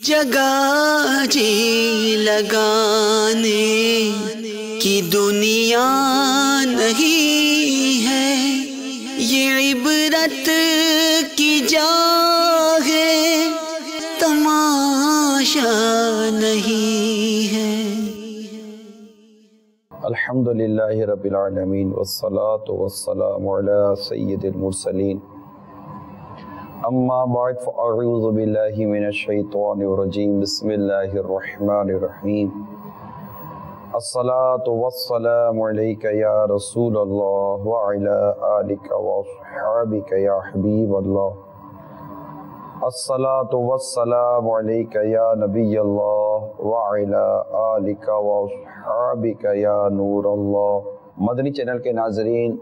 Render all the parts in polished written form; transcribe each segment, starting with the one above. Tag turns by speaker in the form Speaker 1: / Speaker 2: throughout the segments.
Speaker 1: جگہ جی لگانے کی دنیا نہیں ہے، یہ عبرت کی جا ہے، تماشا نہیں ہے۔
Speaker 2: الحمدللہ رب العالمین والصلاة والسلام علی سید المرسلین، اما بعد فاعوذ باللہ من الشیطان الرجیم، بسم اللہ الرحمن الرحیم۔ الصلاة والسلام علیک یا رسول اللہ وعلی آلک واصحابک یا حبیب اللہ۔ الصلاة والسلام علیک یا نبی اللہ وعلی آلک واصحابک یا نور اللہ۔ مدنی چینل کے ناظرین،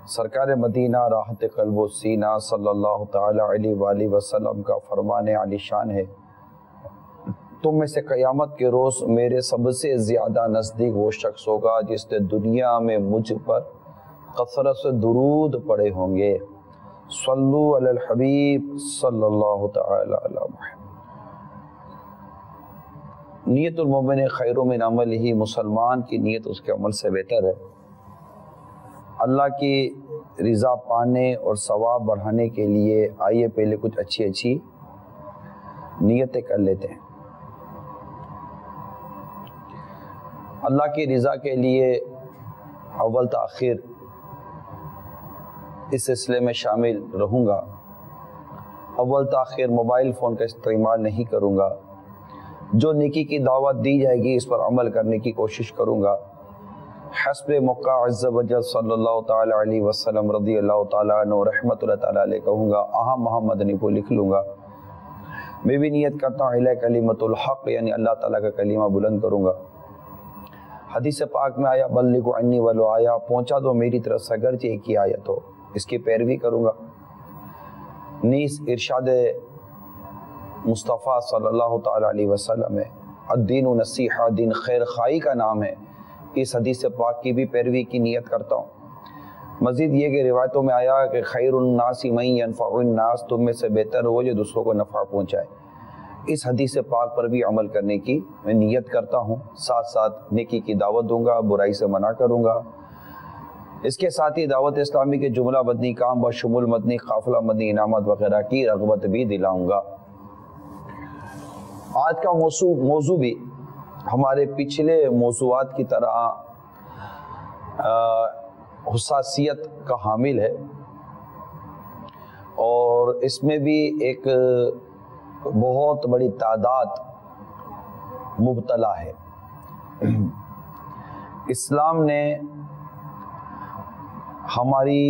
Speaker 2: سرکار مدینہ راحت قلب و سینہ صلی اللہ تعالی علیہ وآلہ وسلم کا فرمان عالی شان ہے، تم میں سے قیامت کے روز میرے سب سے زیادہ نزدیک وہ شخص ہوگا جس نے دنیا میں مجھ پر کثرت سے درود پڑھے ہوں گے۔ صلو علی الحبیب صلی اللہ تعالی علی محمد۔ نیت المومن خیر من عملہ، مسلمان کی نیت اس کے عمل سے بہتر ہے۔ اللہ کی رضا پانے اور ثواب بڑھانے کے لیے آئیے پہلے کچھ اچھی نیتیں کر لیتے ہیں۔ اللہ کی رضا کے لیے اول تاخیر اس سلسلے میں شامل رہوں گا۔ اول تاخیر موبائل فون کا استعمال نہیں کروں گا۔ جو نیکی کی دعوت دی جائے گی اس پر عمل کرنے کی کوشش کروں گا۔ حسب موقع عز و جل صلی اللہ تعالی علیہ وسلم رضی اللہ تعالیٰ عنہ رحمت اللہ تعالیٰ علیہ کہوں گا، اہم محمد مدنی کو لکھ لوں گا۔ میں بھی نیت کرتا ہوں الیہ کلمۃ الحق، یعنی اللہ تعالیٰ کا کلمہ بلند کروں گا۔ حدیث پاک میں آیا بلغوا عنی ولو آیا، پہنچا دو میری طرف سے اگرچہ ایک ہی آیت ہو، اس کی پیروی کروں گا۔ نیز ارشاد مصطفیٰ صلی اللہ تعالی علیہ وسلم ہے، الدین نصیحہ، دین خیر خواہی کا نام ہے، اس حدیث پاک کی بھی پیروی کی نیت کرتا ہوں۔ مزید یہ کہ روایتوں میں آیا کہ خیر الناس من ینفع الناس، تم میں سے بہتر وہ جو دوسروں کو نفع پہنچائے۔ اس حدیث پاک پر بھی عمل کرنے کی میں نیت کرتا ہوں، ساتھ ساتھ نیکی کی دعوت دوں گا، برائی سے منع کروں گا۔ اس کے ساتھ ہی دعوت اسلامی کے جملہ مدنی کام بشمول مدنی قافلہ مدنی انعامات وغیرہ کی رغبت بھی دلاؤں گا۔ آج کا موضوع بھی ہمارے پچھلے موضوعات کی طرح حساسیت کا حامل ہے، اور اس میں بھی ایک بہت بڑی تعداد مبتلا ہے۔ اسلام نے ہماری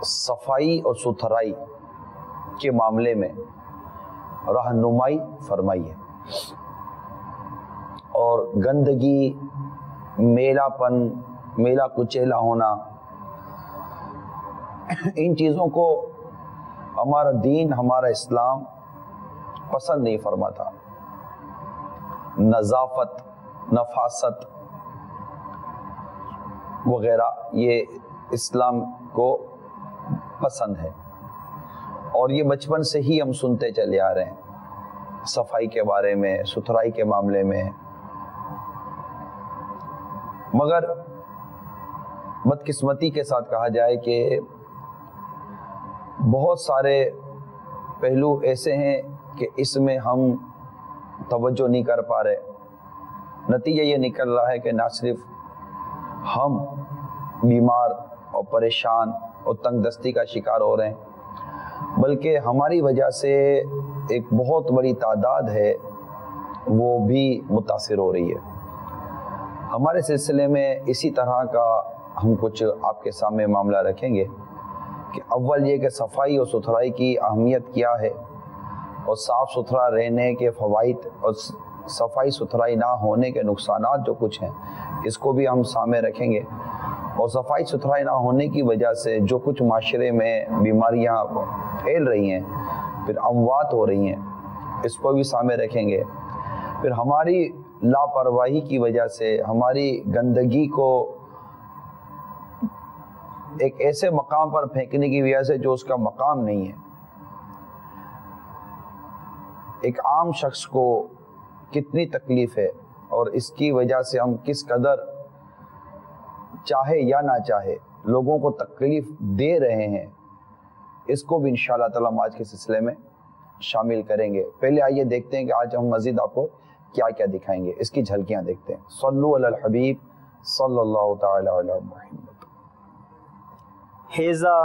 Speaker 2: صفائی اور ستھرائی کے معاملے میں رہنمائی فرمائی ہے، اور گندگی، میلا پن، میلا کچیلا ہونا، ان چیزوں کو ہمارا دین، ہمارا اسلام پسند نہیں فرماتا۔ نظافت، نفاست وغیرہ یہ اسلام کو پسند ہے، اور یہ بچپن سے ہی ہم سنتے چلے آ رہے ہیں صفائی کے بارے میں، ستھرائی کے معاملے میں۔ مگر بدقسمتی کے ساتھ کہا جائے کہ بہت سارے پہلو ایسے ہیں کہ اس میں ہم توجہ نہیں کر پا رہے۔ نتیجہ یہ نکل رہا ہے کہ نہ صرف ہم بیمار اور پریشان اور تنگ دستی کا شکار ہو رہے ہیں، بلکہ ہماری وجہ سے ایک بہت بڑی تعداد ہے وہ بھی متاثر ہو رہی ہے۔ ہمارے سلسلے میں اسی طرح کا ہم کچھ آپ کے سامنے معاملہ رکھیں گے کہ اول یہ کہ صفائی اور ستھرائی کی اہمیت کیا ہے، اور صاف ستھرا رہنے کے فوائد اور صفائی ستھرائی نہ ہونے کے نقصانات جو کچھ ہیں اس کو بھی ہم سامنے رکھیں گے، اور صفائی ستھرائی نہ ہونے کی وجہ سے جو کچھ معاشرے میں بیماریاں پھیل رہی ہیں، پھر اموات ہو رہی ہیں، اس کو بھی سامنے رکھیں گے۔ پھر ہماری لاپرواہی کی وجہ سے، ہماری گندگی کو ایک ایسے مقام پر پھینکنے کی وجہ سے جو اس کا مقام نہیں ہے، ایک عام شخص کو کتنی تکلیف ہے اور اس کی وجہ سے ہم کس قدر چاہے یا نہ چاہے لوگوں کو تکلیف دے رہے ہیں، اس کو بھی انشاءاللہ تعالیٰ ہم آج کے سلسلے میں شامل کریں گے۔ پہلے آئیے دیکھتے ہیں کہ آج ہم مزید آپ کو کیا کیا دکھائیں گے، اس کی جھلکیاں دیکھتے ہیں۔ صلو علی الحبیب صلی اللہ تعالی علی محمد۔
Speaker 3: ہیضہ،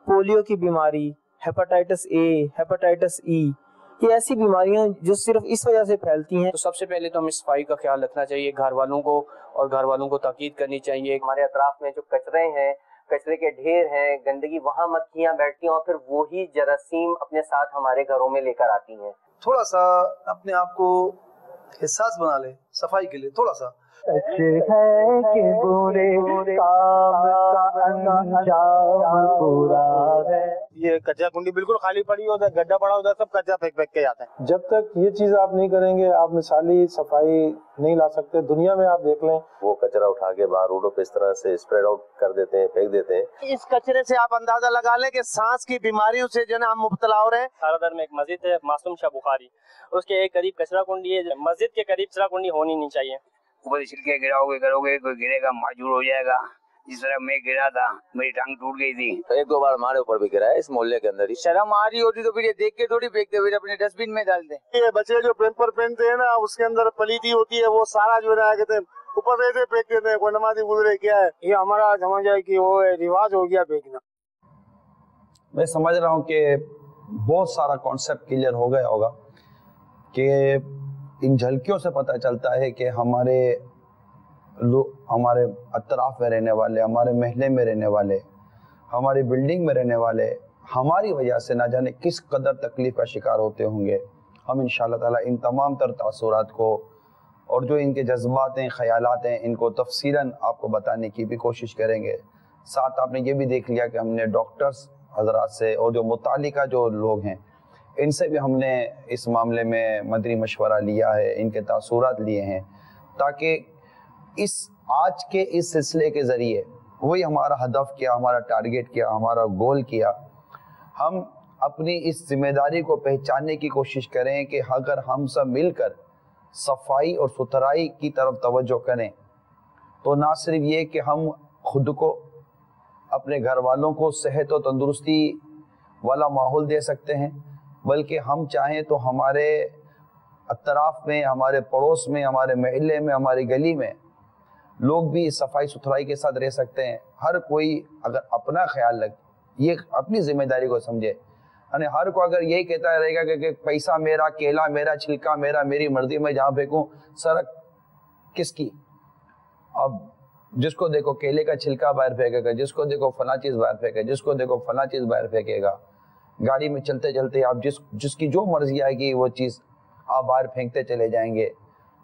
Speaker 3: پولیو کی بیماری، ہیپاٹائٹس اے، ہیپاٹائٹس ای، یہ ایسی بیماریاں جو صرف اس وجہ سے پھیلتی ہیں۔
Speaker 4: تو سب سے پہلے تو ہمیں صفائی کا خیال رکھنا چاہیے، گھر والوں کو اور گھر والوں کو تاکید کرنی چاہیے۔
Speaker 5: ہمارے اطراف میں جو کچرے ہیں، کچرے کے ڈھیر ہیں، گندگی، وہاں مکھیاں بیٹھتی ہیں اور پھر وہی جراثیم اپنے ساتھ ہمارے گھروں میں لے کر آتی ہیں۔
Speaker 6: تھوڑا سا اپنے آپ کو حساس بنا لے صفائی کے لیے، تھوڑا سا۔
Speaker 7: یہ کچرا کنڈی بالکل خالی پڑی ہوتا ہے، گڈھا پڑا ہوتا ہے، سب کچرا پھینک پھینک کے جاتے ہیں۔
Speaker 8: جب تک یہ چیز آپ نہیں کریں گے آپ مثالی صفائی نہیں لا سکتے۔ دنیا میں آپ دیکھ لیں،
Speaker 9: وہ کچرا اٹھا کے باہر روڈوں پہ اس طرح سے اسپریڈ آؤٹ کر دیتے ہیں، پھینک دیتے ہیں۔
Speaker 7: اس کچرے سے آپ اندازہ لگا لیں کہ سانس کی بیماریوں سے جو ہے نا ہم مبتلا ہو رہے ہیں۔
Speaker 10: سارا در میں ایک مسجد ہے، معصوم شاہ بخاری، اس کے ایک قریب کچرا کنڈی ہے۔ مسجد کے قریب کچرا کنڈی ہونی نہیں چاہیے۔
Speaker 11: اوپر چھلکے گراؤ گے کرو گے، کوئی گرے گا معجور ہو جائے گا۔ جس طرح میں گرا تھا، میری ٹانگ ٹوٹ گئی تھی،
Speaker 9: ایک دو بار ہمارے اوپر بھی گرا ہے اس محلے کے اندر ہی۔
Speaker 11: شرم آ رہی ہوتی تو پھر یہ دیکھ کے تھوڑی پھینکتے، پھر اپنے ڈسٹ بن میں ڈالتے۔
Speaker 7: یہ بچے جو پیمپر پہنتے ہیں نا، اس کے اندر پلیتی ہوتی ہے، وہ سارا جو ہے کہتے ہیں اوپر ایسے پھینک دیتے ہیں۔ کوئی نمازی گزرے کیا ہے، یہ ہمارا سمجھ آئے کہ وہ رواج ہو گیا پھینکنا۔
Speaker 2: میں سمجھ رہا ہوں کہ بہت سارا کانسیپٹ کلیئر ہو گیا ہوگا کہ ان جھلکیوں سے پتہ چلتا ہے کہ ہمارے اطراف میں رہنے والے، ہمارے محلے میں رہنے والے، ہماری بلڈنگ میں رہنے والے ہماری وجہ سے نہ جانے کس قدر تکلیف کا شکار ہوتے ہوں گے۔ ہم انشاءاللہ تعالیٰ ان تمام تر تاثرات کو اور جو ان کے جذبات ہیں، خیالات ہیں، ان کو تفصیلاً آپ کو بتانے کی بھی کوشش کریں گے۔ ساتھ آپ نے یہ بھی دیکھ لیا کہ ہم نے ڈاکٹرز حضرات سے اور جو متعلقہ جو لوگ ہیں ان سے بھی ہم نے اس معاملے میں مدنی مشورہ لیا ہے، ان کے تاثرات لیے ہیں، تاکہ آج کے اس سلسلے کے ذریعے وہی ہمارا ہدف کیا، ہمارا ٹارگیٹ کیا، ہمارا گول کیا، ہم اپنی اس ذمہ داری کو پہچاننے کی کوشش کریں کہ اگر ہم سب مل کر صفائی اور ستھرائی کی طرف توجہ کریں تو نہ صرف یہ کہ ہم خود کو، اپنے گھر والوں کو صحت و تندرستی والا ماحول دے سکتے ہیں، بلکہ ہم چاہیں تو ہمارے اطراف میں، ہمارے پڑوس میں، ہمارے محلے میں، ہماری گلی میں لوگ بھی صفائی ستھرائی کے ساتھ رہ سکتے ہیں۔ ہر کوئی اگر اپنا خیال یہ اپنی ذمہ داری کو سمجھے، یعنی ہر کو اگر یہی کہتا رہے گا کہ پیسہ میرا، کیلا میرا، چھلکا میرا، میری مرضی میں جہاں پھینکوں، سڑک کس کی؟ اب جس کو دیکھو کیلے کا چھلکا باہر پھینکے گا، جس کو دیکھو فلاں چیز باہر پھینکے، جس کو دیکھو فلاں چیز باہر پھینکے گا۔ گاڑی میں چلتے چلتے آپ جس کی جو مرضی آئے گی وہ چیز آپ باہر پھینکتے چلے جائیں گے۔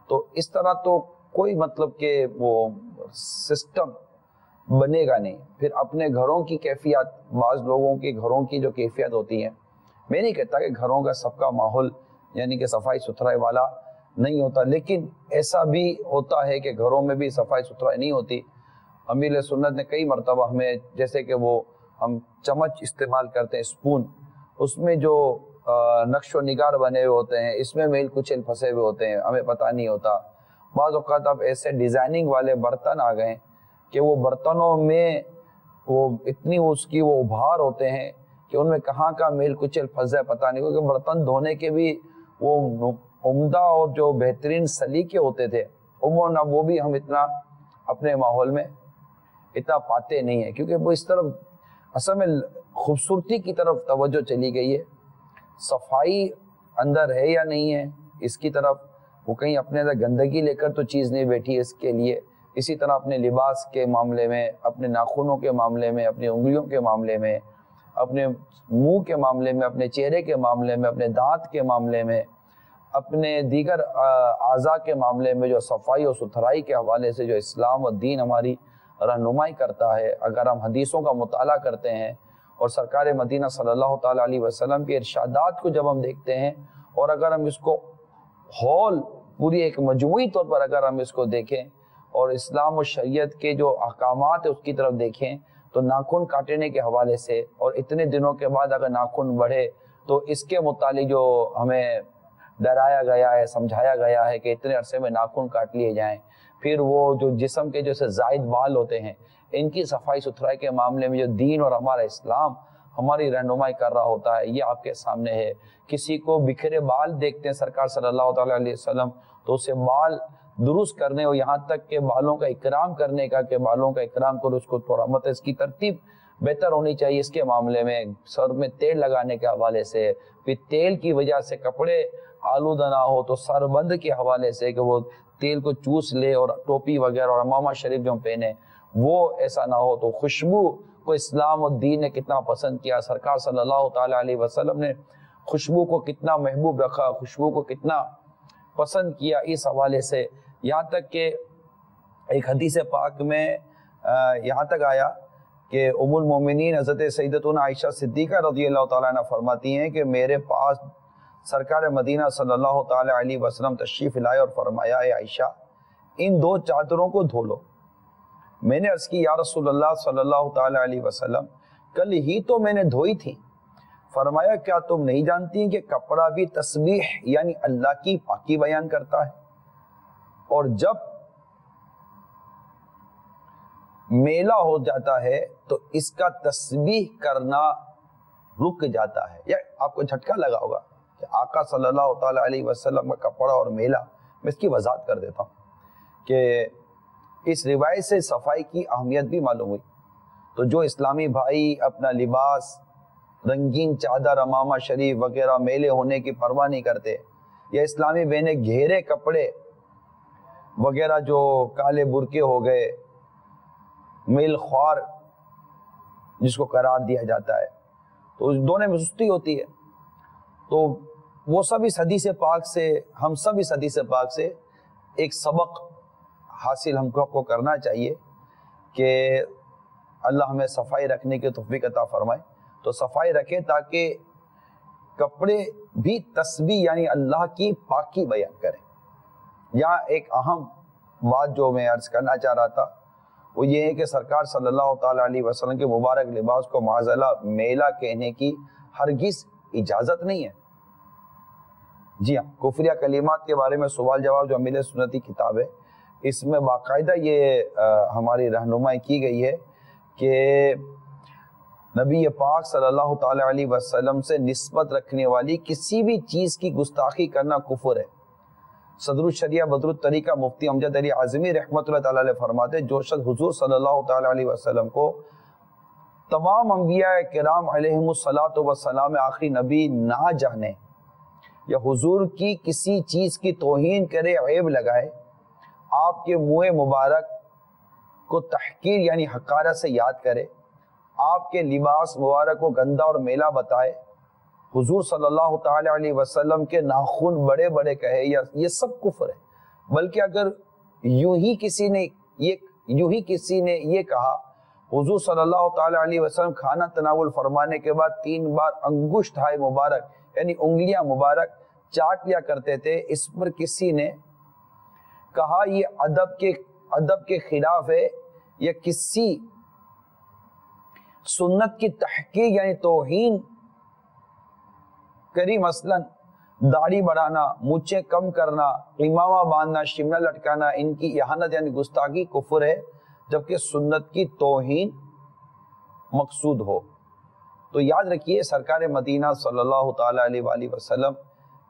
Speaker 2: تو اس طرح تو کوئی مطلب کہ وہ سسٹم بنے گا نہیں۔ پھر اپنے گھروں کی کیفیت، بعض لوگوں کے گھروں کی جو کیفیت ہوتی ہے، میں نہیں کہتا کہ گھروں کا سب کا ماحول یعنی کہ صفائی ستھرائی والا نہیں ہوتا، لیکن ایسا بھی ہوتا ہے کہ گھروں میں بھی صفائی ستھرائی نہیں ہوتی۔ امیر سنت نے کئی مرتبہ ہمیں، جیسے کہ وہ ہم چمچ استعمال کرتے ہیں، اسپون، اس میں جو نقش و نگار بنے ہوئے ہوتے ہیں، اس میں میل کچیل پھنسے ہوئے ہوتے ہیں، ہمیں پتہ نہیں ہوتا۔ بعض اوقات اب ایسے ڈیزائننگ والے برتن آ گئے کہ وہ برتنوں میں وہ اتنی اس کی وہ ابھار ہوتے ہیں کہ ان میں کہاں کا میل کچیل پھنس جائے پتہ نہیں، کیونکہ برتن دھونے کے بھی وہ عمدہ اور جو بہترین سلیقے ہوتے تھے، عموماً اب وہ بھی ہم اتنا اپنے ماحول میں اتنا پاتے نہیں ہیں، کیونکہ وہ اس طرف اصل میں خوبصورتی کی طرف توجہ چلی گئی ہے، صفائی اندر ہے یا نہیں ہے اس کی طرف وہ کہیں اپنے اندر گندگی لے کر تو چیز نہیں بیٹھی ہے اس کے لیے۔ اسی طرح اپنے لباس کے معاملے میں، اپنے ناخنوں کے معاملے میں، اپنی انگلیوں کے معاملے میں، اپنے منہ کے معاملے میں، اپنے چہرے کے معاملے میں، اپنے دانت کے معاملے میں، اپنے دیگر اعضاء کے معاملے میں جو صفائی اور ستھرائی کے حوالے سے جو اسلام و دین ہماری رہنمائی کرتا ہے، اگر ہم حدیثوں کا مطالعہ کرتے ہیں اور سرکار مدینہ صلی اللہ تعالیٰ علیہ وسلم کے ارشادات کو جب ہم دیکھتے ہیں، اور اگر ہم اس کو ہول پوری ایک مجموعی طور پر اگر ہم اس کو دیکھیں اور اسلام و شریعت کے جو احکامات ہیں اس کی طرف دیکھیں، تو ناخن کاٹنے کے حوالے سے اور اتنے دنوں کے بعد اگر ناخن بڑھے تو اس کے متعلق جو ہمیں ڈرایا گیا ہے، سمجھایا گیا ہے کہ اتنے عرصے میں ناخن کاٹ لیے جائیں. پھر وہ جو جسم کے جیسے زائد بال ہوتے ہیں ان کی صفائی ستھرائی کے معاملے میں جو دین اور ہمارا اسلام ہماری رہنمائی کر رہا ہوتا ہے یہ آپ کے سامنے ہے. کسی کو بکھرے بال دیکھتے ہیں سرکار صلی اللہ تعالیٰ علیہ وسلم تو اسے بال درست کرنے اور یہاں تک کہ بالوں کا اکرام کرنے کا کہ بالوں کا اکرام کرو اس کو تھوڑا مت اس کی ترتیب بہتر ہونی چاہیے. اس کے معاملے میں سر میں تیل لگانے کے حوالے سے، پھر تیل کی وجہ سے کپڑے آلودہ نہ ہو تو سر بند کے حوالے سے کہ وہ تیل کو چوس لے اور ٹوپی وغیرہ اور امامہ شریف جو پہنے وہ ایسا نہ ہو. تو خوشبو کو اسلام اور دین نے کتنا پسند کیا، سرکار صلی اللہ تعالیٰ علیہ وسلم نے خوشبو کو کتنا محبوب رکھا، خوشبو کو کتنا پسند کیا. اس حوالے سے یہاں تک کہ ایک حدیث پاک میں یہاں تک آیا کہ ام المومنین حضرت سیدتنا عائشہ صدیقہ رضی اللہ تعالیٰ عنہ فرماتی ہیں کہ میرے پاس سرکار مدینہ صلی اللہ تعالیٰ علیہ وسلم تشریف لائے اور فرمایا اے عائشہ ان دو چادروں کو دھو لو. میں نے عرض کی یا رسول اللہ صلی اللہ تعالیٰ علیہ وسلم کل ہی تو میں نے دھوئی تھی. فرمایا کیا تم نہیں جانتی کہ کپڑا بھی تسبیح یعنی اللہ کی پاکی بیان کرتا ہے اور جب میلا ہو جاتا ہے تو اس کا تسبیح کرنا رک جاتا ہے. یا آپ کو جھٹکا لگا ہوگا کہ آقا صلی اللہ تعالیٰ علیہ وسلم کا کپڑا اور میلا، میں اس کی وضاحت کر دیتا ہوں کہ اس روایت سے صفائی کی اہمیت بھی معلوم ہوئی. تو جو اسلامی بھائی اپنا لباس رنگین چادر امامہ شریف وغیرہ میلے ہونے کی پرواہ نہیں کرتے، یا اسلامی بہنیں گھیرے کپڑے وغیرہ جو کالے برقے ہو گئے میل خوار جس کو قرار دیا جاتا ہے تو اس دونوں میں سستی ہوتی ہے. تو وہ سب اس حدیث پاک سے ہم سب اس حدیث پاک سے ایک سبق حاصل ہم کو کرنا چاہیے کہ اللہ ہمیں صفائی رکھنے کی توفیق عطا فرمائے. تو صفائی رکھے تاکہ کپڑے بھی تسبیح یعنی اللہ کی پاکی بیان کریں. یہاں ایک اہم بات جو میں عرض کرنا چاہ رہا تھا وہ یہ ہے کہ سرکار صلی اللہ تعالیٰ علیہ وسلم کے مبارک لباس کو معاذ اللہ میلا کہنے کی ہرگز اجازت نہیں ہے. جی ہاں، کفریہ کلمات کے بارے میں سوال جواب جو امیل سنتی کتاب ہے اس میں باقاعدہ یہ ہماری رہنمائی کی گئی ہے کہ نبی پاک صلی اللہ تعالیٰ علیہ وسلم سے نسبت رکھنے والی کسی بھی چیز کی گستاخی کرنا کفر ہے. صدر الشریعہ بدر الطریقہ مفتی امجد علی اعظمی رحمۃ اللہ تعالیٰ علیہ فرماتے جو شخص حضور صلی اللہ تعالیٰ علیہ وسلم کو تمام انبیاء کرام علیہم الصلاۃ والسلام آخری نبی نہ جانے یا حضور کی کسی چیز کی توہین کرے، عیب لگائے، آپ کے منہ مبارک کو تحقیر یعنی حقارت سے یاد کرے، آپ کے لباس مبارک کو گندا اور میلا بتائے، حضور صلی اللہ تعالیٰ علیہ وسلم کے ناخن بڑے بڑے کہے، یہ سب کفر ہے. بلکہ اگر یوں ہی کسی نے یہ کہا حضور صلی اللہ تعالیٰ علیہ وسلم کھانا تناول فرمانے کے بعد 3 بار انگشت ہائے مبارک یعنی انگلیاں مبارک چاٹ لیا کرتے تھے، اس پر کسی نے کہا یہ ادب کے خلاف ہے یا کسی سنت کی تحقیق یعنی توہین کری، مثلا داڑھی بڑھانا، مونچھیں کم کرنا، امامہ باندھنا، شملہ لٹکانا، ان کی اہانت یعنی گستاخی کفر ہے جبکہ سنت کی توہین مقصود ہو. تو یاد رکھیے سرکار مدینہ صلی اللہ تعالیٰ علیہ وآلہ وسلم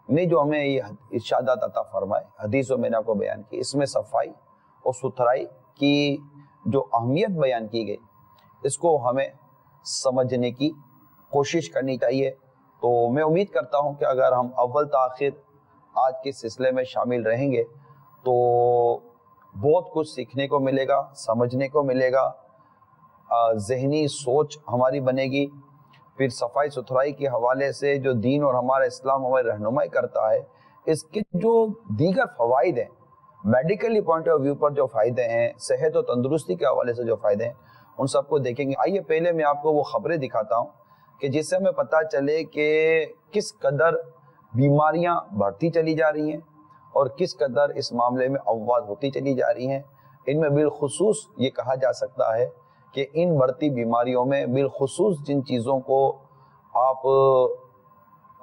Speaker 2: نے جو ہمیں یہ ارشادات عطا فرمائے حدیثوں میں نے آپ کو بیان کی، اس میں صفائی اور ستھرائی کی جو اہمیت بیان کی گئی اس کو ہمیں سمجھنے کی کوشش کرنی چاہیے. تو میں امید کرتا ہوں کہ اگر ہم اول تاخیر آج کے سلسلے میں شامل رہیں گے تو بہت کچھ سیکھنے کو ملے گا، سمجھنے کو ملے گا، ذہنی سوچ ہماری بنے گی. پھر صفائی ستھرائی کے حوالے سے جو دین اور ہمارا اسلام ہماری رہنمائی کرتا ہے اس کے جو دیگر فوائد ہیں، میڈیکلی پوائنٹ آف ویو پر جو فائدے ہیں، صحت و تندرستی کے حوالے سے جو فائدے ہیں ان سب کو دیکھیں گے. آئیے پہلے میں آپ کو وہ خبریں دکھاتا ہوں کہ جس سے ہمیں پتہ چلے کہ کس قدر بیماریاں بڑھتی چلی جا رہی ہیں اور کس قدر اس معاملے میں اموات ہوتی چلی جا رہی ہیں. ان میں بالخصوص یہ کہا جا سکتا ہے کہ ان بڑھتی بیماریوں میں بالخصوص جن چیزوں کو آپ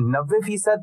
Speaker 12: 90%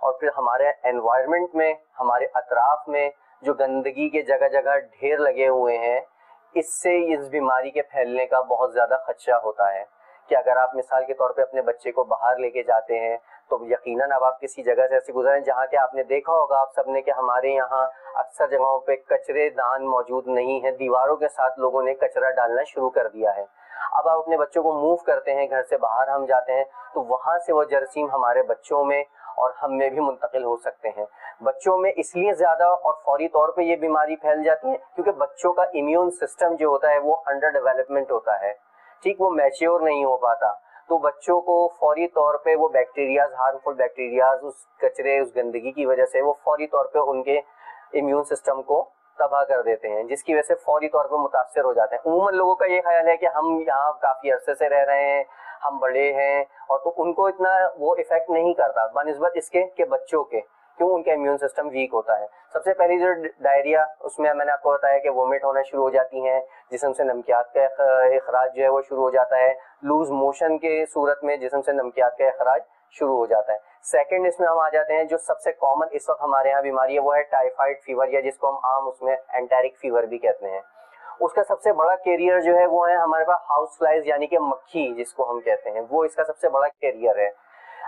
Speaker 5: اور پھر ہمارے انوائرمنٹ میں، ہمارے اطراف میں جو گندگی کے جگہ جگہ ڈھیر لگے ہوئے ہیں، اس سے اس بیماری کے پھیلنے کا بہت زیادہ خدشہ ہوتا ہے. کہ اگر آپ مثال کے طور پہ اپنے بچے کو باہر لے کے جاتے ہیں تو یقیناً اب آپ کسی جگہ سے ایسی گزریں جہاں کہ آپ نے دیکھا ہوگا آپ سب نے کہ ہمارے یہاں اکثر جگہوں پہ کچرے دان موجود نہیں ہیں، دیواروں کے ساتھ لوگوں نے کچرا ڈالنا شروع کر دیا ہے. اب آپ اپنے بچوں کو موو کرتے ہیں، گھر سے باہر ہم جاتے ہیں تو وہاں سے وہ جراثیم ہمارے بچوں میں اور ہم میں بھی منتقل ہو سکتے ہیں. بچوں میں اس لیے زیادہ اور فوری طور پہ یہ بیماری پھیل جاتی ہے کیونکہ بچوں کا امیون سسٹم جو ہوتا ہے وہ انڈر ڈیولپمنٹ ہوتا ہے، ٹھیک، وہ میچیور نہیں ہو پاتا. تو بچوں کو فوری طور پہ وہ بیکٹیریاز، ہارمفل بیکٹیریاز اس کچرے، اس گندگی کی وجہ سے وہ فوری طور پہ ان کے امیون سسٹم کو تباہ کر دیتے ہیں، جس کی وجہ سے فوری طور پہ متاثر ہو جاتے ہیں. عموماً لوگوں کا یہ خیال ہے کہ ہم یہاں کافی عرصے سے رہ رہے ہیں، ہم بڑے ہیں، اور تو ان کو اتنا وہ افیکٹ نہیں کرتا بنسبت اس کے کہ بچوں کے، کیوں ان کا امیون سسٹم ویک ہوتا ہے. سب سے پہلی جو ڈائریا، اس میں نے آپ کو بتایا کہ وومٹ ہونا شروع ہو جاتی ہیں، جسم سے نمکیات کا اخراج جو ہے وہ شروع ہو جاتا ہے. لوز موشن کے صورت میں جسم سے نمکیات کا اخراج شروع ہو جاتا ہے. سیکنڈ اس میں ہم آ جاتے ہیں جو سب سے کامن اس وقت ہمارے یہاں بیماری ہے، وہ ہے ٹائیفائڈ فیور، یا جس کو ہم عام اس میں انٹیرک فیور بھی کہتے ہیں. اس کا سب سے بڑا کیریئر جو ہے وہ ہے ہمارے پاس ہاؤس فلائز، یعنی کہ مکھی جس کو ہم کہتے ہیں، وہ اس کا سب سے بڑا کیریئر ہے.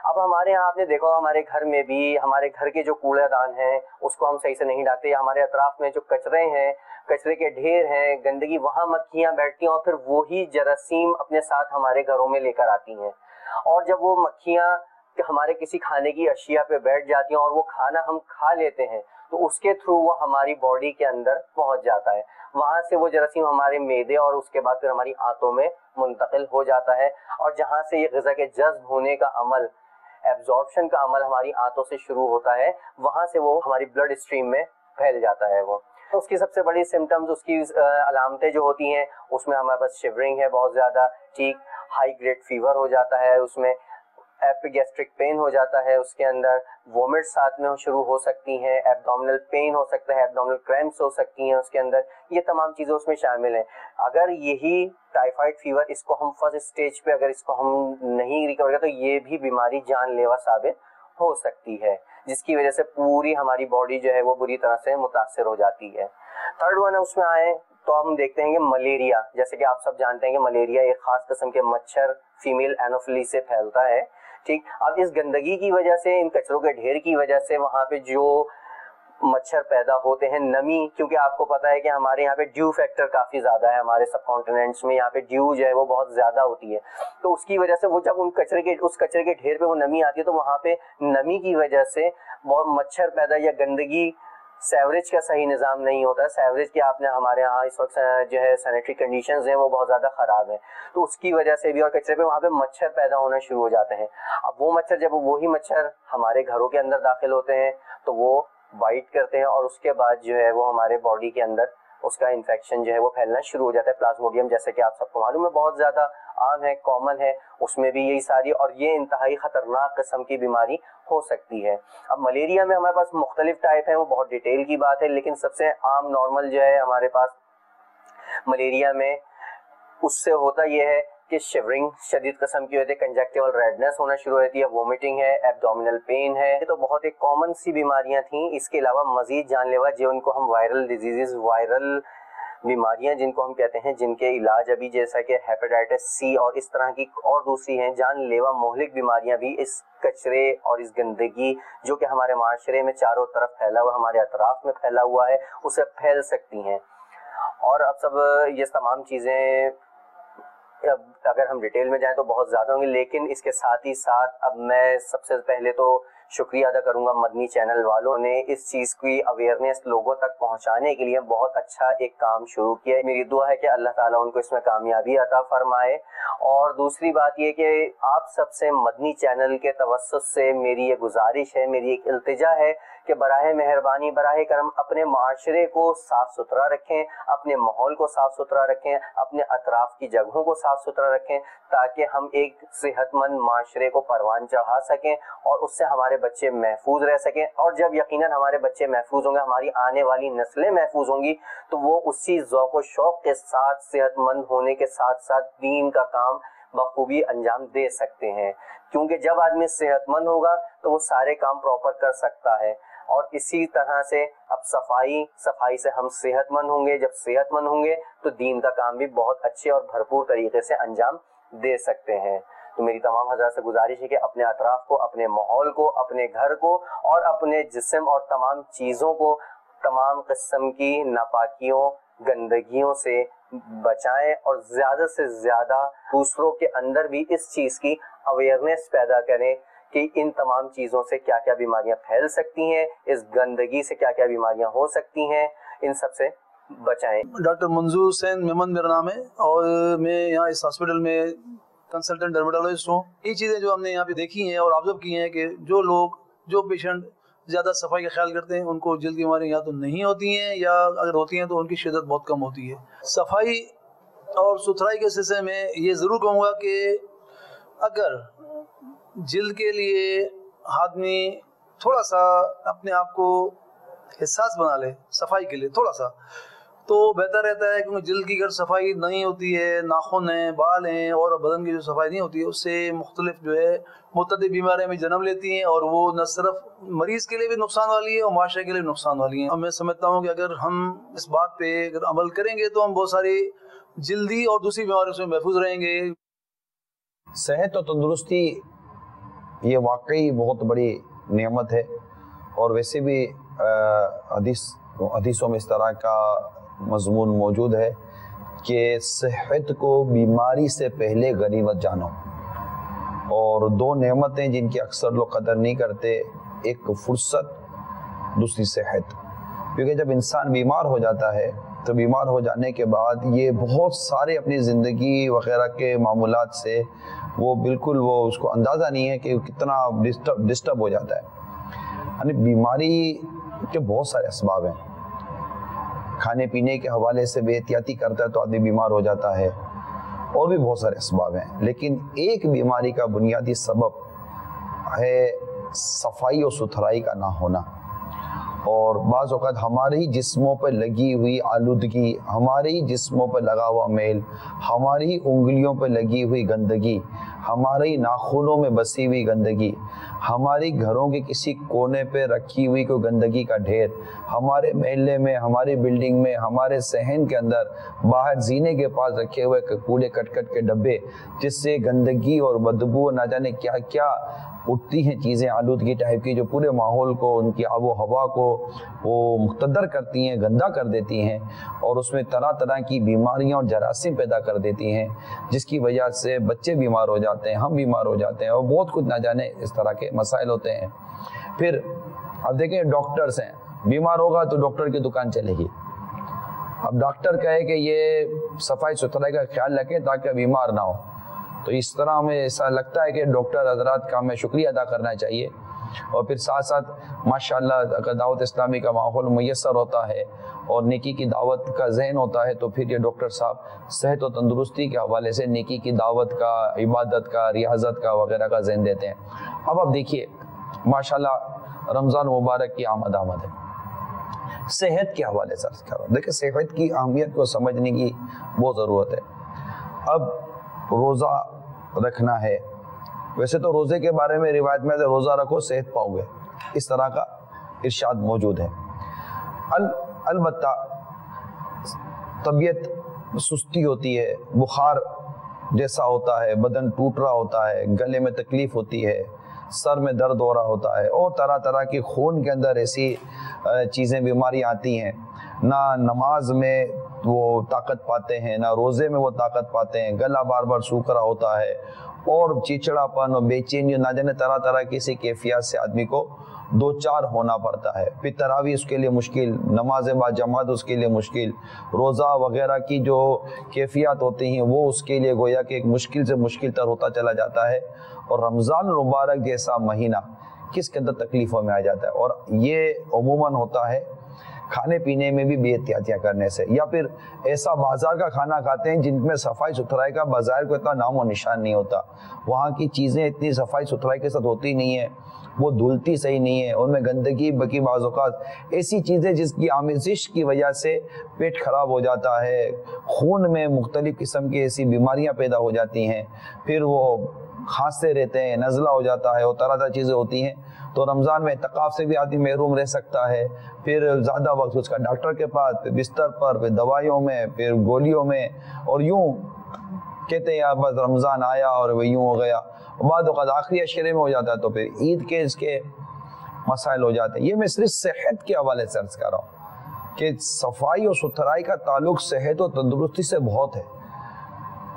Speaker 5: اب ہمارے یہاں آپ نے دیکھا ہمارے گھر میں بھی، ہمارے گھر کے جو کوڑے دان ہیں اس کو ہم صحیح سے نہیں ڈالتے، یا ہمارے اطراف میں جو کچرے ہیں، کچرے کے ڈھیر ہیں، گندگی، وہاں مکھیاں بیٹھتی ہیں اور پھر وہی جراثیم اپنے ساتھ ہمارے گھروں میں لے کر آتی ہیں. اور جب وہ مکھیاں ہمارے کسی کھانے کی اشیاء پہ بیٹھ جاتی ہیں اور وہ کھانا ہم کھا لیتے ہیں تو اس کے تھرو وہ ہماری باڈی کے اندر پہنچ جاتا ہے. وہاں سے وہ جراثیم ہمارے معدے اور اس کے بعد پھر ہماری آنتوں میں منتقل ہو جاتا ہے، اور جہاں سے یہ غذا کے جذب ہونے کا عمل، ایبزارپشن کا عمل ہماری آنتوں سے شروع ہوتا ہے، وہاں سے وہ ہماری بلڈ اسٹریم میں پھیل جاتا ہے. وہ اس کی سب سے بڑی سمٹمز، اس کی علامتیں جو ہوتی ہیں، اس میں ہمارے پاس شیورنگ ہے بہت زیادہ، ٹھیک، ہائی گریڈ فیور ہو جاتا ہے، اس میں ایپیگیسٹرک پین ہو جاتا ہے، اس کے اندر وومٹ ساتھ میں شروع ہو سکتی ہیں، ایبڈومینل پین ہو سکتا ہے، ایبڈومینل کریمپس ہو سکتی ہیں اس کے اندر، یہ تمام چیزیں اس میں شامل ہیں. اگر یہی ٹائیفائڈ فیور اس کو ہم فرسٹ اسٹیج پہ اگر اس کو ہم نہیں ریکور کریں تو یہ بھی بیماری جان لیوا ثابت ہو سکتی ہے، جس کی وجہ سے پوری ہماری باڈی جو ہے وہ بری طرح سے متاثر ہو جاتی ہے. تھرڈ ون اس میں آئے تو ہم دیکھتے ہیں کہ ملیریا، جیسے کہ آپ سب جانتے ہیں کہ ملیریا ایک خاص قسم کے مچھر فیمیل اینوفیلیز سے پھیلتا ہے، ٹھیک. اب اس گندگی کی وجہ سے، ان کچروں کے ڈھیر کی وجہ سے وہاں پہ جو مچھر پیدا ہوتے ہیں، نمی، کیونکہ آپ کو پتا ہے کہ ہمارے یہاں پہ ڈیو فیکٹر کافی زیادہ ہے، ہمارے سب کانٹیننٹس میں یہاں پہ ڈیو جو ہے وہ بہت زیادہ ہوتی ہے، تو اس کی وجہ سے وہ جب اس کچرے کے ڈھیر پہ وہ نمی آتی ہے تو وہاں پہ نمی کی وجہ سے بہت مچھر پیدا، یا گندگی، سیوریج کا صحیح نظام نہیں ہوتا ہے. سیوریج کے آپ نے ہمارے ہاں اس وقت جو ہے سینیٹری کنڈیشنز ہیں وہ بہت زیادہ خراب ہیں، تو اس کی وجہ سے بھی اور کچرے پہ وہاں پہ مچھر پیدا ہونا شروع ہو جاتے ہیں. اب وہ مچھر، جب وہی مچھر ہمارے گھروں کے اندر داخل ہوتے ہیں تو وہ بائٹ کرتے ہیں اور اس کے بعد جو ہے وہ ہمارے باڈی کے اندر اس کا انفیکشن جو ہے وہ پھیلنا شروع ہو جاتا ہے. پلازموڈیم جیسے کہ آپ سب کو معلوم ہے بہت زیادہ عام ہے، کامن ہے، اس میں بھی یہی ساری، اور یہ انتہائی خطرناک قسم کی بیماری ہو سکتی ہے. اب ملیریا میں ہمارے پاس مختلف ٹائپ ہیں، وہ بہت ڈیٹیل کی بات ہے، لیکن سب سے عام نارمل جو ہے ہمارے پاس ملیریا میں اس سے ہوتا یہ ہے کہ شیورنگ شدید قسم کی ہوتی ہے، کنجکٹیول ریڈنس ہونا شروع ہوتی ہے، وومٹنگ ہے، ایبڈومینل پین ہے. یہ تو بہت ایک کامن سی بیماریاں تھیں. اس کے علاوہ مزید جان لیوا جن کو ہم وائرل ڈیزیزز، وائرل بیماریاں جن کو ہم کہتے ہیں، جن کے علاج ابھی جیسا کہ ہیپیٹائٹس سی اور اس طرح کی اور دوسری ہیں جان لیوا مہلک بیماریاں بھی اس کچرے اور اس گندگی جو کہ ہمارے معاشرے میں چاروں طرف پھیلا ہوا، ہمارے اطراف میں پھیلا ہوا ہے، اسے پھیل سکتی ہیں. اور اب سب یہ تمام چیزیں اگر ہم ڈیٹیل میں جائیں تو بہت زیادہ ہوں گی، لیکن اس کے ساتھ ہی ساتھ اب میں سب سے پہلے تو شکریہ ادا کروں گا مدنی چینل والوں نے اس چیز کی اویئرنیس لوگوں تک پہنچانے کے لیے بہت اچھا ایک کام شروع کیا ہے. میری دعا ہے کہ اللہ تعالیٰ ان کو اس میں کامیابی عطا فرمائے. اور دوسری بات یہ کہ آپ سب سے مدنی چینل کے توسط سے میری یہ گزارش ہے، میری ایک التجا ہے کہ براہ مہربانی، براہ کرم اپنے معاشرے کو صاف ستھرا رکھیں، اپنے ماحول کو صاف ستھرا رکھیں، اپنے اطراف کی جگہوں کو صاف ستھرا رکھیں، تاکہ ہم ایک صحت مند معاشرے کو پروان چڑھا سکیں اور اس سے ہمارے بچے محفوظ رہ سکیں. اور جب یقیناً ہمارے بچے محفوظ ہوں گے، ہماری آنے والی نسلیں محفوظ ہوں گی، تو وہ اسی ذوق و شوق کے ساتھ صحت مند ہونے کے ساتھ ساتھ دین کا کام بخوبی انجام دے سکتے ہیں، کیونکہ جب آدمی صحت مند ہوگا تو وہ سارے کام پراپر کر سکتا ہے۔ اور اسی طرح سے اب صفائی سے ہم صحت مند ہوں گے، جب صحت مند ہوں گے تو دین کا کام بھی بہت اچھے اور بھرپور طریقے سے انجام دے سکتے ہیں۔ تو میری تمام حضرات سے گزارش ہے کہ اپنے اطراف کو، اپنے ماحول کو، اپنے گھر کو اور اپنے جسم اور تمام چیزوں کو تمام قسم کی ناپاکیوں، گندگیوں سے بچائیں، اور زیادہ سے زیادہ دوسروں کے اندر بھی اس چیز کی اویئرنیس پیدا کریں کہ ان تمام چیزوں سے کیا کیا بیماریاں پھیل سکتی ہیں، اس گندگی سے کیا کیا بیماریاں ہو سکتی ہیں، ان سب سے بچائیں۔
Speaker 6: ڈاکٹر منظور حسین میمن میرا نام ہے، اور میں یہاں اس ہاسپٹل میں کنسلٹنٹ ڈرمیٹالوجسٹ ہوں۔ یہ چیزیں جو ہم نے یہاں پہ دیکھی ہیں اور آبزرو کی ہیں کہ جو پیشنٹ زیادہ صفائی کا خیال کرتے ہیں ان کو جلد کی بیماریاں یا تو نہیں ہوتی ہیں، یا اگر ہوتی ہیں تو ان کی شدت بہت کم ہوتی ہے۔ صفائی اور ستھرائی کے سلسلے میں یہ ضرور کہوں گا کہ اگر جلد کے لیے آدمی تھوڑا سا اپنے آپ کو حساس بنا لے صفائی کے لیے تھوڑا سا، تو بہتر رہتا ہے، کیونکہ جلد کی اگر صفائی نہیں ہوتی ہے، ناخن ہیں، بال ہیں اور بدن کی جو صفائی نہیں ہوتی ہے، اس سے مختلف جو ہے متعدد بیماریاں بھی جنم لیتی ہیں، اور وہ نہ صرف مریض کے لیے بھی نقصان والی ہے اور معاشرے کے لیے بھی نقصان والی ہیں۔ اور میں سمجھتا ہوں کہ اگر ہم اس بات پہ اگر عمل کریں گے تو ہم بہت ساری جلدی اور دوسری بیماریوں سے محفوظ رہیں گے۔
Speaker 2: صحت اور تندرستی یہ واقعی بہت بڑی نعمت ہے، اور ویسے بھی حدیثوں میں اس طرح کا مضمون موجود ہے کہ صحت کو بیماری سے پہلے غنیمت جانو۔ اور دو نعمتیں جن کی اکثر لوگ قدر نہیں کرتے، ایک فرصت، دوسری صحت۔ کیونکہ جب انسان بیمار ہو جاتا ہے تو بیمار ہو جانے کے بعد یہ بہت سارے اپنی زندگی وغیرہ کے معمولات سے وہ بالکل وہ اس کو اندازہ نہیں ہے کہ کتنا ڈسٹرب ہو جاتا ہے۔ یعنی بیماری کے بہت سارے اسباب ہیں، کھانے پینے کے حوالے سے بے احتیاطی کرتا ہے تو آدمی بیمار ہو جاتا ہے، اور بھی بہت سارے اسباب ہیں، لیکن ایک بیماری کا بنیادی سبب ہے صفائی اور ستھرائی کا نہ ہونا۔ اور بعض اوقات ہمارے ہی جسموں پہ لگی ہوئی آلودگی، ہمارے ہی جسموں پہ لگا ہوا میل، ہماری ہی انگلیوں پہ لگی ہوئی گندگی، ہمارے ہی ناخنوں میں بسی ہوئی گندگی، ہماری گھروں کے کسی کونے پہ رکھی ہوئی کوئی گندگی کا ڈھیر، ہمارے محلے میں، ہماری بلڈنگ میں، ہمارے صحن کے اندر، باہر زینے کے پاس رکھے ہوئے کوڑے کٹ کے ڈبے، جس سے گندگی اور بدبو نہ جانے کیا کیا اٹھتی ہیں چیزیں آلودگی ٹائپ کی، جو پورے ماحول کو، ان کی آب و ہوا کو وہ مقتدر کرتی ہیں، گندا کر دیتی ہیں، اور اس میں طرح طرح کی بیماریاں اور جراثیم پیدا کر دیتی ہیں، جس کی وجہ سے بچے بیمار ہو جاتے ہیں، ہم بیمار ہو جاتے ہیں، اور بہت کچھ نہ جانے اس طرح کے مسائل ہوتے ہیں۔ پھر اب دیکھیں ڈاکٹرز ہیں، بیمار ہوگا تو ڈاکٹر کی دکان چلے گی۔ اب ڈاکٹر کہے کہ یہ صفائی ستھرائی کا خیال رکھیں تاکہ بیمار نہ ہو، تو اس طرح ہمیں ایسا لگتا ہے کہ ڈاکٹر حضرات کا ہمیں شکریہ ادا کرنا چاہیے۔ اور پھر ساتھ ساتھ ماشاءاللہ اگر دعوت اسلامی کا ماحول میسر ہوتا ہے اور نیکی کی دعوت کا ذہن ہوتا ہے تو پھر یہ ڈاکٹر صاحب صحت و تندرستی کے حوالے سے نیکی کی دعوت کا، عبادت کا، ریاضت کا وغیرہ کا ذہن دیتے ہیں۔ اب آپ دیکھیے ماشاءاللہ رمضان مبارک کی آمد ہے، صحت کے حوالے سے دیکھیں صحت کی اہمیت کو سمجھنے کی بہت ضرورت ہے۔ اب روزہ رکھنا ہے، ویسے تو روزے کے بارے میں روایت میں روزہ رکھو صحت پاؤ گے، اس طرح کا ارشاد موجود ہے۔ البتہ طبیعت سستی ہوتی ہے، بخار جیسا ہوتا ہے، بدن ٹوٹ رہا ہوتا ہے، گلے میں تکلیف ہوتی ہے، سر میں درد ہو رہا ہوتا ہے، اور طرح طرح کی خون کے اندر ایسی چیزیں بیماریاں آتی ہیں، نہ نماز میں وہ طاقت پاتے ہیں، نہ روزے میں وہ طاقت پاتے ہیں، گلا بار بار سوکھ رہا ہوتا ہے، اور چچڑا پن اور بے چینی نہ جانے طرح طرح کی سی کیفیات سے آدمی کو دو چار ہونا پڑتا ہے۔ پھر تراویح اس کے لیے مشکل، نماز با جماعت اس کے لیے مشکل، روزہ وغیرہ کی جو کیفیات ہوتی ہیں وہ اس کے لیے گویا کہ ایک مشکل سے مشکل تر ہوتا چلا جاتا ہے، اور رمضان المبارک جیسا مہینہ کس کے اندر تکلیفوں میں آ جاتا ہے۔ اور یہ عموماً ہوتا ہے کھانے پینے میں بھی بے احتیاطیاں کرنے سے، یا پھر ایسا بازار کا کھانا کھاتے ہیں جن میں صفائی ستھرائی کا بازار کو اتنا نام و نشان نہیں ہوتا، وہاں کی چیزیں اتنی صفائی ستھرائی کے ساتھ ہوتی نہیں ہیں، وہ دھلتی صحیح نہیں ہے، ان میں گندگی بکی، بعض اوقات ایسی چیزیں جس کی آمیزش کی وجہ سے پیٹ خراب ہو جاتا ہے، خون میں مختلف قسم کی ایسی بیماریاں پیدا ہو جاتی ہیں، پھر وہ کھانستے رہتے ہیں، نزلہ ہو جاتا ہے، اور طرح طرح چیزیں ہوتی ہیں۔ تو رمضان میں اعتکاف سے بھی آدمی محروم رہ سکتا ہے، پھر زیادہ وقت اس کا ڈاکٹر کے پاس، پھر بستر پر، پھر دوائیوں میں، پھر گولیوں میں، اور یوں کہتے ہیں بس رمضان آیا اور وہ یوں ہو گیا، بعد اوقات آخری عشرے میں ہو جاتا ہے، تو پھر عید کے اس کے مسائل ہو جاتے ہیں۔ یہ میں صرف صحت کے حوالے سے عرض کر رہا ہوں کہ صفائی اور ستھرائی کا تعلق صحت و تندرستی سے بہت ہے،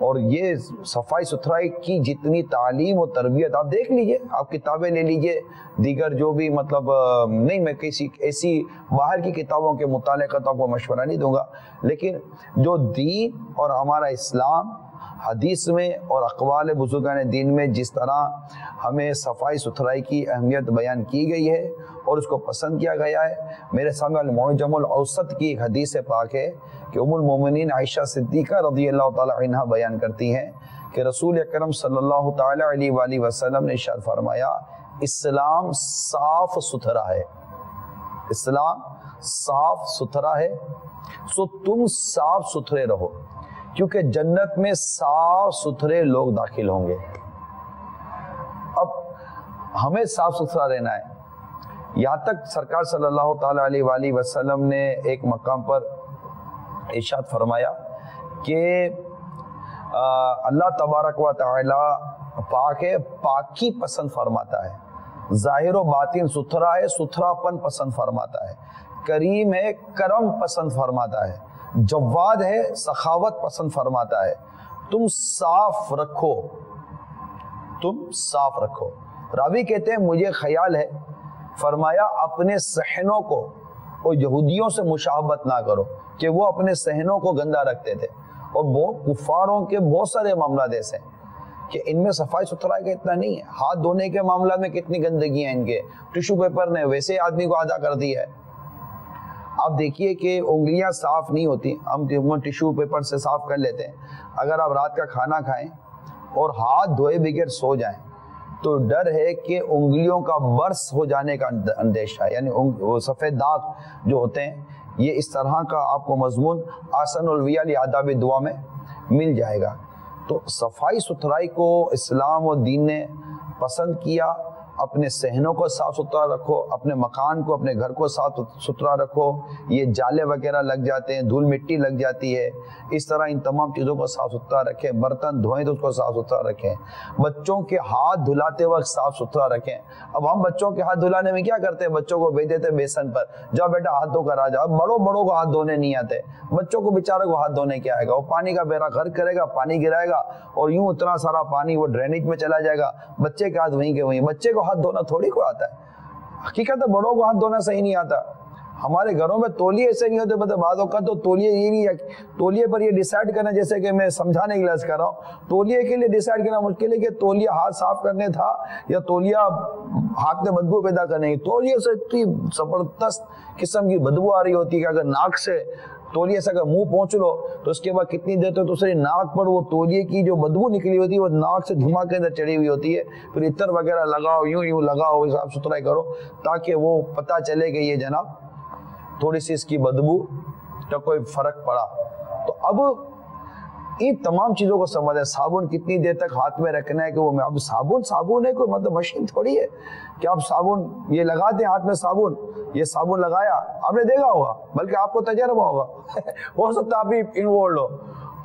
Speaker 2: اور یہ صفائی ستھرائی کی جتنی تعلیم و تربیت آپ دیکھ لیجئے، آپ کتابیں لے لیجئے، دیگر جو بھی مطلب نہیں، میں کسی ایسی باہر کی کتابوں کے مطالعے کا تو آپ کو مشورہ نہیں دوں گا، لیکن جو دین اور ہمارا اسلام حدیث میں اور اقوال بزرگان دین میں جس طرح ہمیں صفائی ستھرائی کی اہمیت بیان کی گئی ہے اور اس کو پسند کیا گیا ہے، میرے سامنے المعجم الاوسط کی ایک حدیث پاک ہے کہ ام المومنین عائشہ صدیقہ رضی اللہ تعالی عنہ بیان کرتی ہیں کہ رسول اکرم صلی اللہ تعالی علیہ وآلہ وسلم نے ارشاد فرمایا، اسلام صاف ستھرا ہے، اسلام صاف ستھرا ہے، سو تم صاف ستھرے رہو، کیونکہ جنت میں صاف ستھرے لوگ داخل ہوں گے۔ اب ہمیں صاف ستھرا رہنا ہے، یہاں تک سرکار صلی اللہ تعالی علیہ وآلہ وسلم نے ایک مقام پر ارشاد فرمایا کہ اللہ تبارک و تعالی پاک ہے، پاکی پسند فرماتا ہے، ظاہر و باطن ستھرا ہے، ستھراپن پسند فرماتا ہے، کریم ہے، کرم پسند فرماتا ہے، جواد ہے، سخاوت پسند فرماتا ہے، تم صاف رکھو، تم صاف رکھو۔ راوی کہتے ہیں مجھے خیال ہے، فرمایا اپنے صحنوں کو اور یہودیوں سے مشابہت نہ کرو کہ وہ اپنے صحنوں کو گندا رکھتے تھے، اور بہت کفاروں کے بہت سارے معاملات ایسے ہیں کہ ان میں صفائی ستھرائی کا اتنا نہیں ہے، ہاتھ دھونے کے معاملات میں کتنی گندگی ہیں ان کے، ٹیشو پیپر نے ویسے آدمی کو آدھا کر دیا ہے۔ آپ دیکھیے کہ انگلیاں صاف نہیں ہوتی، ہم ٹیشو پیپر سے صاف کر لیتے ہیں، اگر آپ رات کا کھانا کھائیں اور ہاتھ دھوئے بغیر سو جائیں تو ڈر ہے کہ انگلیوں کا برس ہو جانے کا اندیشہ ہے، یعنی وہ سفید داغ جو ہوتے ہیں، یہ اس طرح کا آپ کو مضمون آسن الویہ آداب دعا میں مل جائے گا۔ تو صفائی ستھرائی کو اسلام و دین نے پسند کیا، اپنے صحنوں کو صاف ستھرا رکھو، اپنے مکان کو، اپنے گھر کو صاف ستھرا رکھو، یہ جالے وغیرہ لگ جاتے ہیں، دھول مٹی لگ جاتی ہے، اس طرح ان تمام چیزوں کو صاف ستھرا رکھیں، برتن دھوئیں تو اس کو صاف ستھرا رکھیں، بچوں کے ہاتھ دھلاتے وقت صاف ستھرا رکھیں۔ اب ہم بچوں کے ہاتھ دھلانے میں کیا کرتے ہیں، بچوں کو بھیج دیتے ہیں بیسن پر، جاؤ بیٹا ہاتھ دھو کر آ جاؤ۔ بڑوں کو ہاتھ دھونے نہیں آتے، بچوں کو بیچارے کو ہاتھ دھونے کیا آئے گا، وہ پانی کا بیڑا غرق کرے گا، پانی گرائے گا اور یوں اتنا سارا پانی وہ ڈرینیج میں چلا جائے گا، بچے کے ہاتھ وہیں کے وہیں۔ بچے کو ہاتھ دھونا تھوڑی کو آتا ہے، حقیقت ہے بڑوں کو ہاتھ دھونا صحیح نہیں آتا۔ ہمارے گھروں میں تولیے ایسے نہیں ہوتے، پتہ بعض اوقات تو تولیے یہ نہیں، تولیے پر یہ ڈیسائیڈ کرنا، جیسے کہ میں سمجھانے کے لیے کر رہا ہوں، تولیے کے لیے ڈیسائیڈ کرنا مشکل ہے کہ تولیہ ہاتھ صاف کرنے تھا یا تولیہ ہاتھ میں بدبو پیدا کرنے کی۔ تولیے سے اتنی زبردست قسم کی بدبو آ رہی ہوتی ہے کہ اگر ناک سے تولیے سے اگر منہ پہنچ لو تو اس کے بعد کتنی دیر تو دوسری ناک پر وہ تولیے کی جو بدبو نکلی ہوتی ہے وہ ناک سے دھواں کے اندر چڑھی ہوئی ہوتی ہے، پھر عطر وغیرہ لگاؤ، یوں لگاؤ، صاف ستھرائی کرو تاکہ وہ پتہ چلے کہ یہ جناب تھوڑی سی اس کی بدبو کا کوئی فرق پڑا۔ تو اب ان تمام چیزوں کو سمجھ ہے، صابن کتنی دیر تک ہاتھ میں رکھنا ہے کہ وہ اب صابن ہے، کوئی مطلب مشین تھوڑی ہے کہ آپ صابن یہ لگاتے ہیں ہاتھ میں، صابن یہ صابن لگایا، آپ نے دیکھا ہوگا، بلکہ آپ کو تجربہ ہوگا، ہو سکتا ہے آپ بھی انوالوڈ ہو،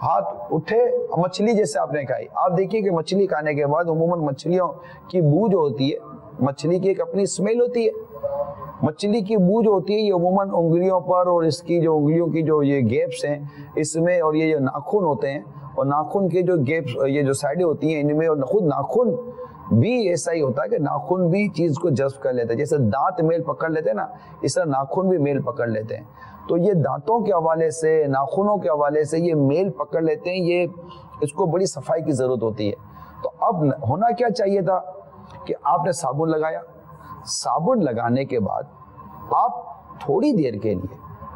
Speaker 2: ہاتھ اٹھے، مچھلی جیسے آپ نے کھائی، آپ دیکھیے کہ مچھلی کھانے کے بعد عموماً مچھلیوں کی بو جو ہوتی ہے، مچھلی کی ایک اپنی اسمیل ہوتی ہے، مچھلی کی بو جو ہوتی ہے یہ عموماً انگلیوں پر اور اس کی جو انگلیوں کی جو یہ گیپس ہیں اس میں، اور یہ جو ناخن ہوتے ہیں اور ناخن کے جو گیپس یہ جو سائڈیں ہوتی ہیں ان میں، اور خود ناخن بھی ایسا ہی ہوتا ہے کہ ناخن بھی چیز کو جذب کر لیتے ہیں، جیسے دانت میل پکڑ لیتے ہیں نا، اس طرح ناخن بھی میل پکڑ لیتے ہیں۔ تو یہ دانتوں کے حوالے سے، ناخنوں کے حوالے سے یہ میل پکڑ لیتے ہیں، یہ اس کو بڑی صفائی کی ضرورت ہوتی ہے۔ تو اب ہونا کیا چاہیے تھا کہ آپ نے صابن لگایا، صابن لگانے کے بعد آپ تھوڑی دیر کے لیے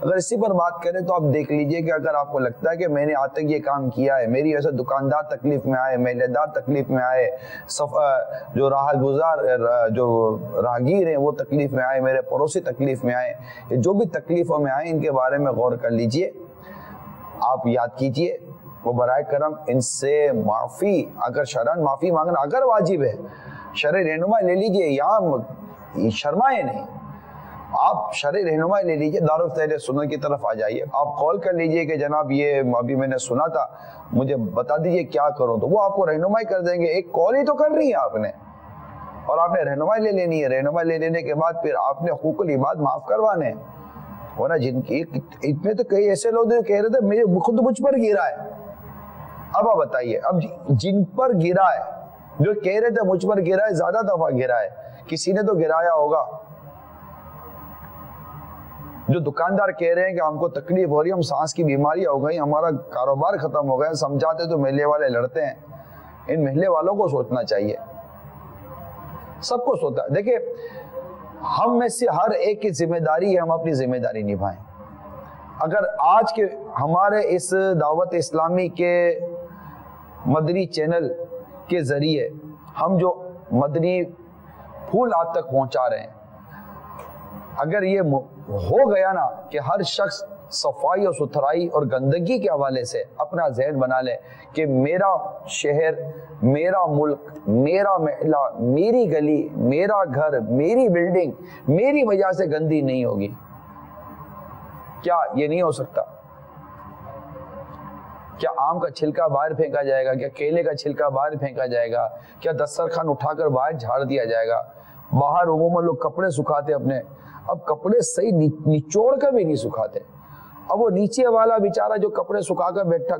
Speaker 2: اگر اسی پر بات کریں تو آپ دیکھ لیجئے کہ اگر آپ کو لگتا ہے کہ میں نے آج تک یہ کام کیا ہے، میری وجہ سے دکاندار تکلیف میں آئے، محلے دار تکلیف میں آئے، جو راہگیر ہیں وہ تکلیف میں آئے، میرے پڑوسی تکلیف میں آئے، جو بھی تکلیفوں میں آئے ان کے بارے میں غور کر لیجئے، آپ یاد کیجئے، وہ برائے کرم ان سے معافی، اگر شرعاً معافی مانگنا اگر واجب ہے، شرعی رہنمائی لے لیجئے، یہاں شرمائے نہیں، آپ شرعی رہنمائی لے لیجئے، دارالفضیلہ سنت کی طرف آ جائیے، آپ کال کر لیجئے کہ جناب یہ ابھی میں نے سنا تھا، مجھے بتا دیجئے کیا کروں، تو وہ آپ کو رہنمائی کر دیں گے۔ ایک کال ہی تو کر رہی ہے آپ نے، اور آپ نے رہنمائی لے لینی ہے، رہنمائی لے لینے کے بعد پھر آپ نے حقوق العباد معاف کروانے ہیں، ورنہ جن کی اتنے تو کئی ایسے لوگ جو کہہ رہے تھے خود مجھ پر گرا ہے، اب آپ بتائیے، اب جن پر گرا ہے، جو کہہ رہے تھے مجھ پر گرا ہے، زیادہ دفعہ گرا ہے، کسی نے تو گرایا ہوگا۔ جو دکاندار کہہ رہے ہیں کہ ہم کو تکلیف ہو رہی ہے، ہم سانس کی بیماریاں ہو گئی، ہمارا کاروبار ختم ہو گیا، سمجھاتے تو محلے والے لڑتے ہیں، ان محلے والوں کو سوچنا چاہیے، سب کو سوچنا۔ دیکھیں ہم میں سے ہر ایک کی ذمہ داری ہے، ہم اپنی ذمہ داری نبھائیں۔ اگر آج کے ہمارے اس دعوت اسلامی کے مدنی چینل کے ذریعے ہم جو مدنی پھول آپ تک پہنچا رہے ہیں، اگر یہ ہو گیا نا کہ ہر شخص صفائی اور ستھرائی اور گندگی کے حوالے سے اپنا ذہن بنا لے کہ میرا شہر، میرا ملک، میرا محلہ، میری گلی، میرا گھر، میری بلڈنگ میری وجہ سے گندی نہیں ہوگی، کیا یہ نہیں ہو سکتا؟ کیا آم کا چھلکا باہر پھینکا جائے گا؟ کیا کیلے کا چھلکا باہر پھینکا جائے گا؟ کیا دسترخوان اٹھا کر باہر جھاڑ دیا جائے گا؟ باہر عموماً لوگ کپڑے سکھاتے اپنے، اب کپڑے صحیح نچوڑ کر بھی نہیں سکھاتے، اب وہ نیچے والا بیچارہ جو کپڑے سکھا کر بیٹھا،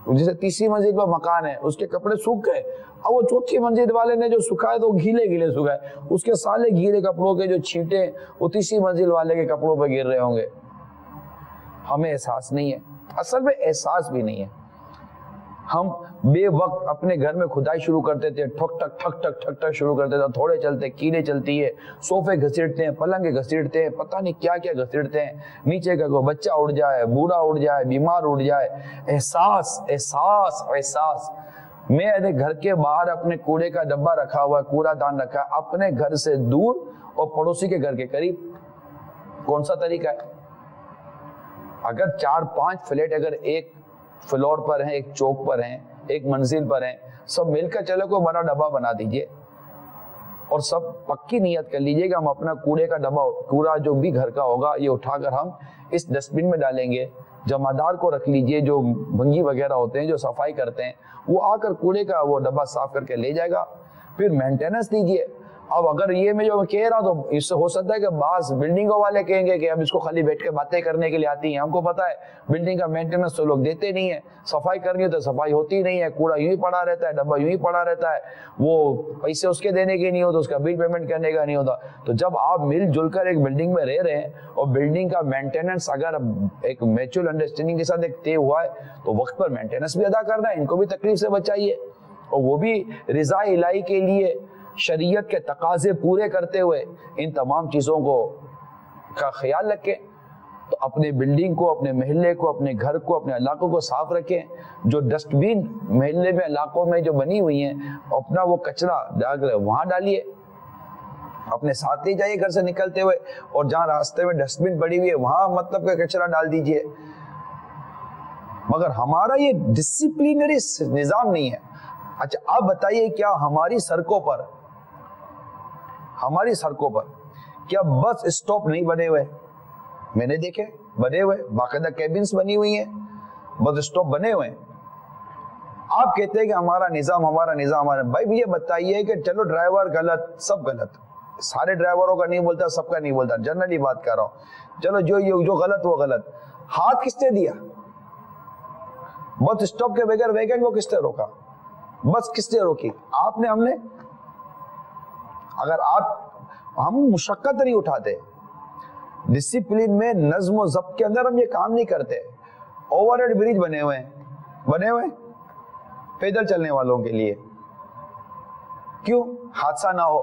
Speaker 2: جیسے تیسری منزل پر مکان ہے، اس کے کپڑے سوکھ گئے، اب وہ چوتھی منزل والے نے جو سکھائے تو گیلے سکھائے، اس کے سارے گیلے کپڑوں کے جو چھینٹے وہ تیسری منزل والے کے کپڑوں پہ گر رہے ہوں گے۔ ہمیں احساس نہیں ہے، اصل میں احساس بھی نہیں ہے۔ ہم بے وقت اپنے گھر میں کھدائی شروع کرتے تھے، ٹھک ٹھک ٹھک ٹھک ٹھک ٹھک شروع کرتے تھے، تھوڑے چلتے کیلیں چلتی ہے، صوفے گھسیٹتے ہیں، پلنگ گھسیٹتے ہیں، پتہ نہیں کیا کیا گھسیٹتے ہیں، نیچے کا کوئی بچہ اڑ جائے، بوڑھا اڑ جائے، بیمار اڑ جائے۔ احساس احساس احساس۔ میں گھر کے باہر اپنے کوڑے کا ڈبہ رکھا ہوا ہے، کوڑا دان رکھا ہے، اپنے گھر سے دور اور پڑوسی کے گھر کے قریب، کون سا طریقہ ہے؟ اگر 4-5 فلیٹ اگر ایک فلور پر ہیں، ایک چوک پر ہیں، ایک منزل پر ہیں، سب مل کر چلو کوئی بڑا ڈبہ بنا دیجئے اور سب پکی نیت کر لیجئے کہ ہم اپنا کوڑے کا ڈبہ، کوڑا جو بھی گھر کا ہوگا یہ اٹھا کر ہم اس ڈسٹ بن میں ڈالیں گے۔ جمعدار کو رکھ لیجئے، جو بھنگی وغیرہ ہوتے ہیں جو صفائی کرتے ہیں، وہ آ کر کوڑے کا وہ ڈبہ صاف کر کے لے جائے گا، پھر مینٹیننس دیجئے۔ اب اگر یہ میں جو کہہ رہا ہوں تو اس سے ہو سکتا ہے کہ بعض بلڈنگوں والے کہیں گے کہ اب اس کو خالی بیٹھ کے باتیں کرنے کے لیے آتی ہیں، ہم کو پتا ہے بلڈنگ کا مینٹیننس تو لوگ دیتے نہیں ہیں، صفائی کرنی ہے تو صفائی ہوتی نہیں ہے، کوڑا یوں ہی پڑا رہتا ہے، ڈبہ یوں ہی پڑا رہتا ہے، وہ پیسے اس کے دینے کے نہیں ہوتے، اس کا بل پیمنٹ کرنے کا نہیں ہوتا۔ تو جب آپ مل جل کر ایک بلڈنگ میں رہ رہے ہیں اور بلڈنگ کا مینٹیننس اگر ایک میچول انڈرسٹینڈنگ کے ساتھ ایک طے ہوا ہے تو وقت پر مینٹیننس بھی ادا کرنا ہے، ان کو بھی تکلیف سے بچائیے، اور وہ بھی رضا الہی کے لیے شریعت کے تقاضے پورے کرتے ہوئے ان تمام چیزوں کا خیال رکھیں۔ تو اپنے بلڈنگ کو، اپنے محلے کو، اپنے گھر کو، اپنے علاقوں کو صاف رکھیں۔ جو ڈسٹ بین محلے میں، علاقوں میں جو بنی ہوئی ہیں، اپنا وہ کچرا وہاں ڈالیے، اپنے ساتھ لے جائیے گھر سے نکلتے ہوئے، اور جہاں راستے میں ڈسٹ بین پڑی ہوئی ہے وہاں مطلب کہ کچرا ڈال دیجئے۔ مگر ہمارا یہ ڈسپلینری نظام نہیں ہے۔ اچھا آپ بتائیے، کیا ہماری سڑکوں پر کیا بس اسٹاپ نہیں بنے ہوئے؟ میں نے دیکھے بنے ہوئے، باقاعدہ کیبنز بنی ہوئی ہیں، بس اسٹاپ بنے ہوئے ہیں۔ آپ کہتے ہیں کہ ہمارا نظام بھائی یہ بتائیے کہ چلو ڈرائیور غلط، سب غلط، سارے ڈرائیوروں کا نہیں بولتا، سب کا نہیں بولتا، جنرلی بات کر رہا ہوں، چلو جو غلط وہ غلط، ہاتھ کس نے دیا؟ بس اسٹاپ کے بغیر ویگن کو کس نے روکا؟ بس کس نے روکی؟ آپ نے، ہم نے؟ اگر ہم مشقت نہیں اٹھاتے، ڈسپلین میں، نظم و ضبط کے اندر ہم یہ کام نہیں کرتے، اوور ہیڈ برج بنے ہوئے ہیں پیدل چلنے والوں کے لیے، کیوں؟ حادثہ نہ ہو۔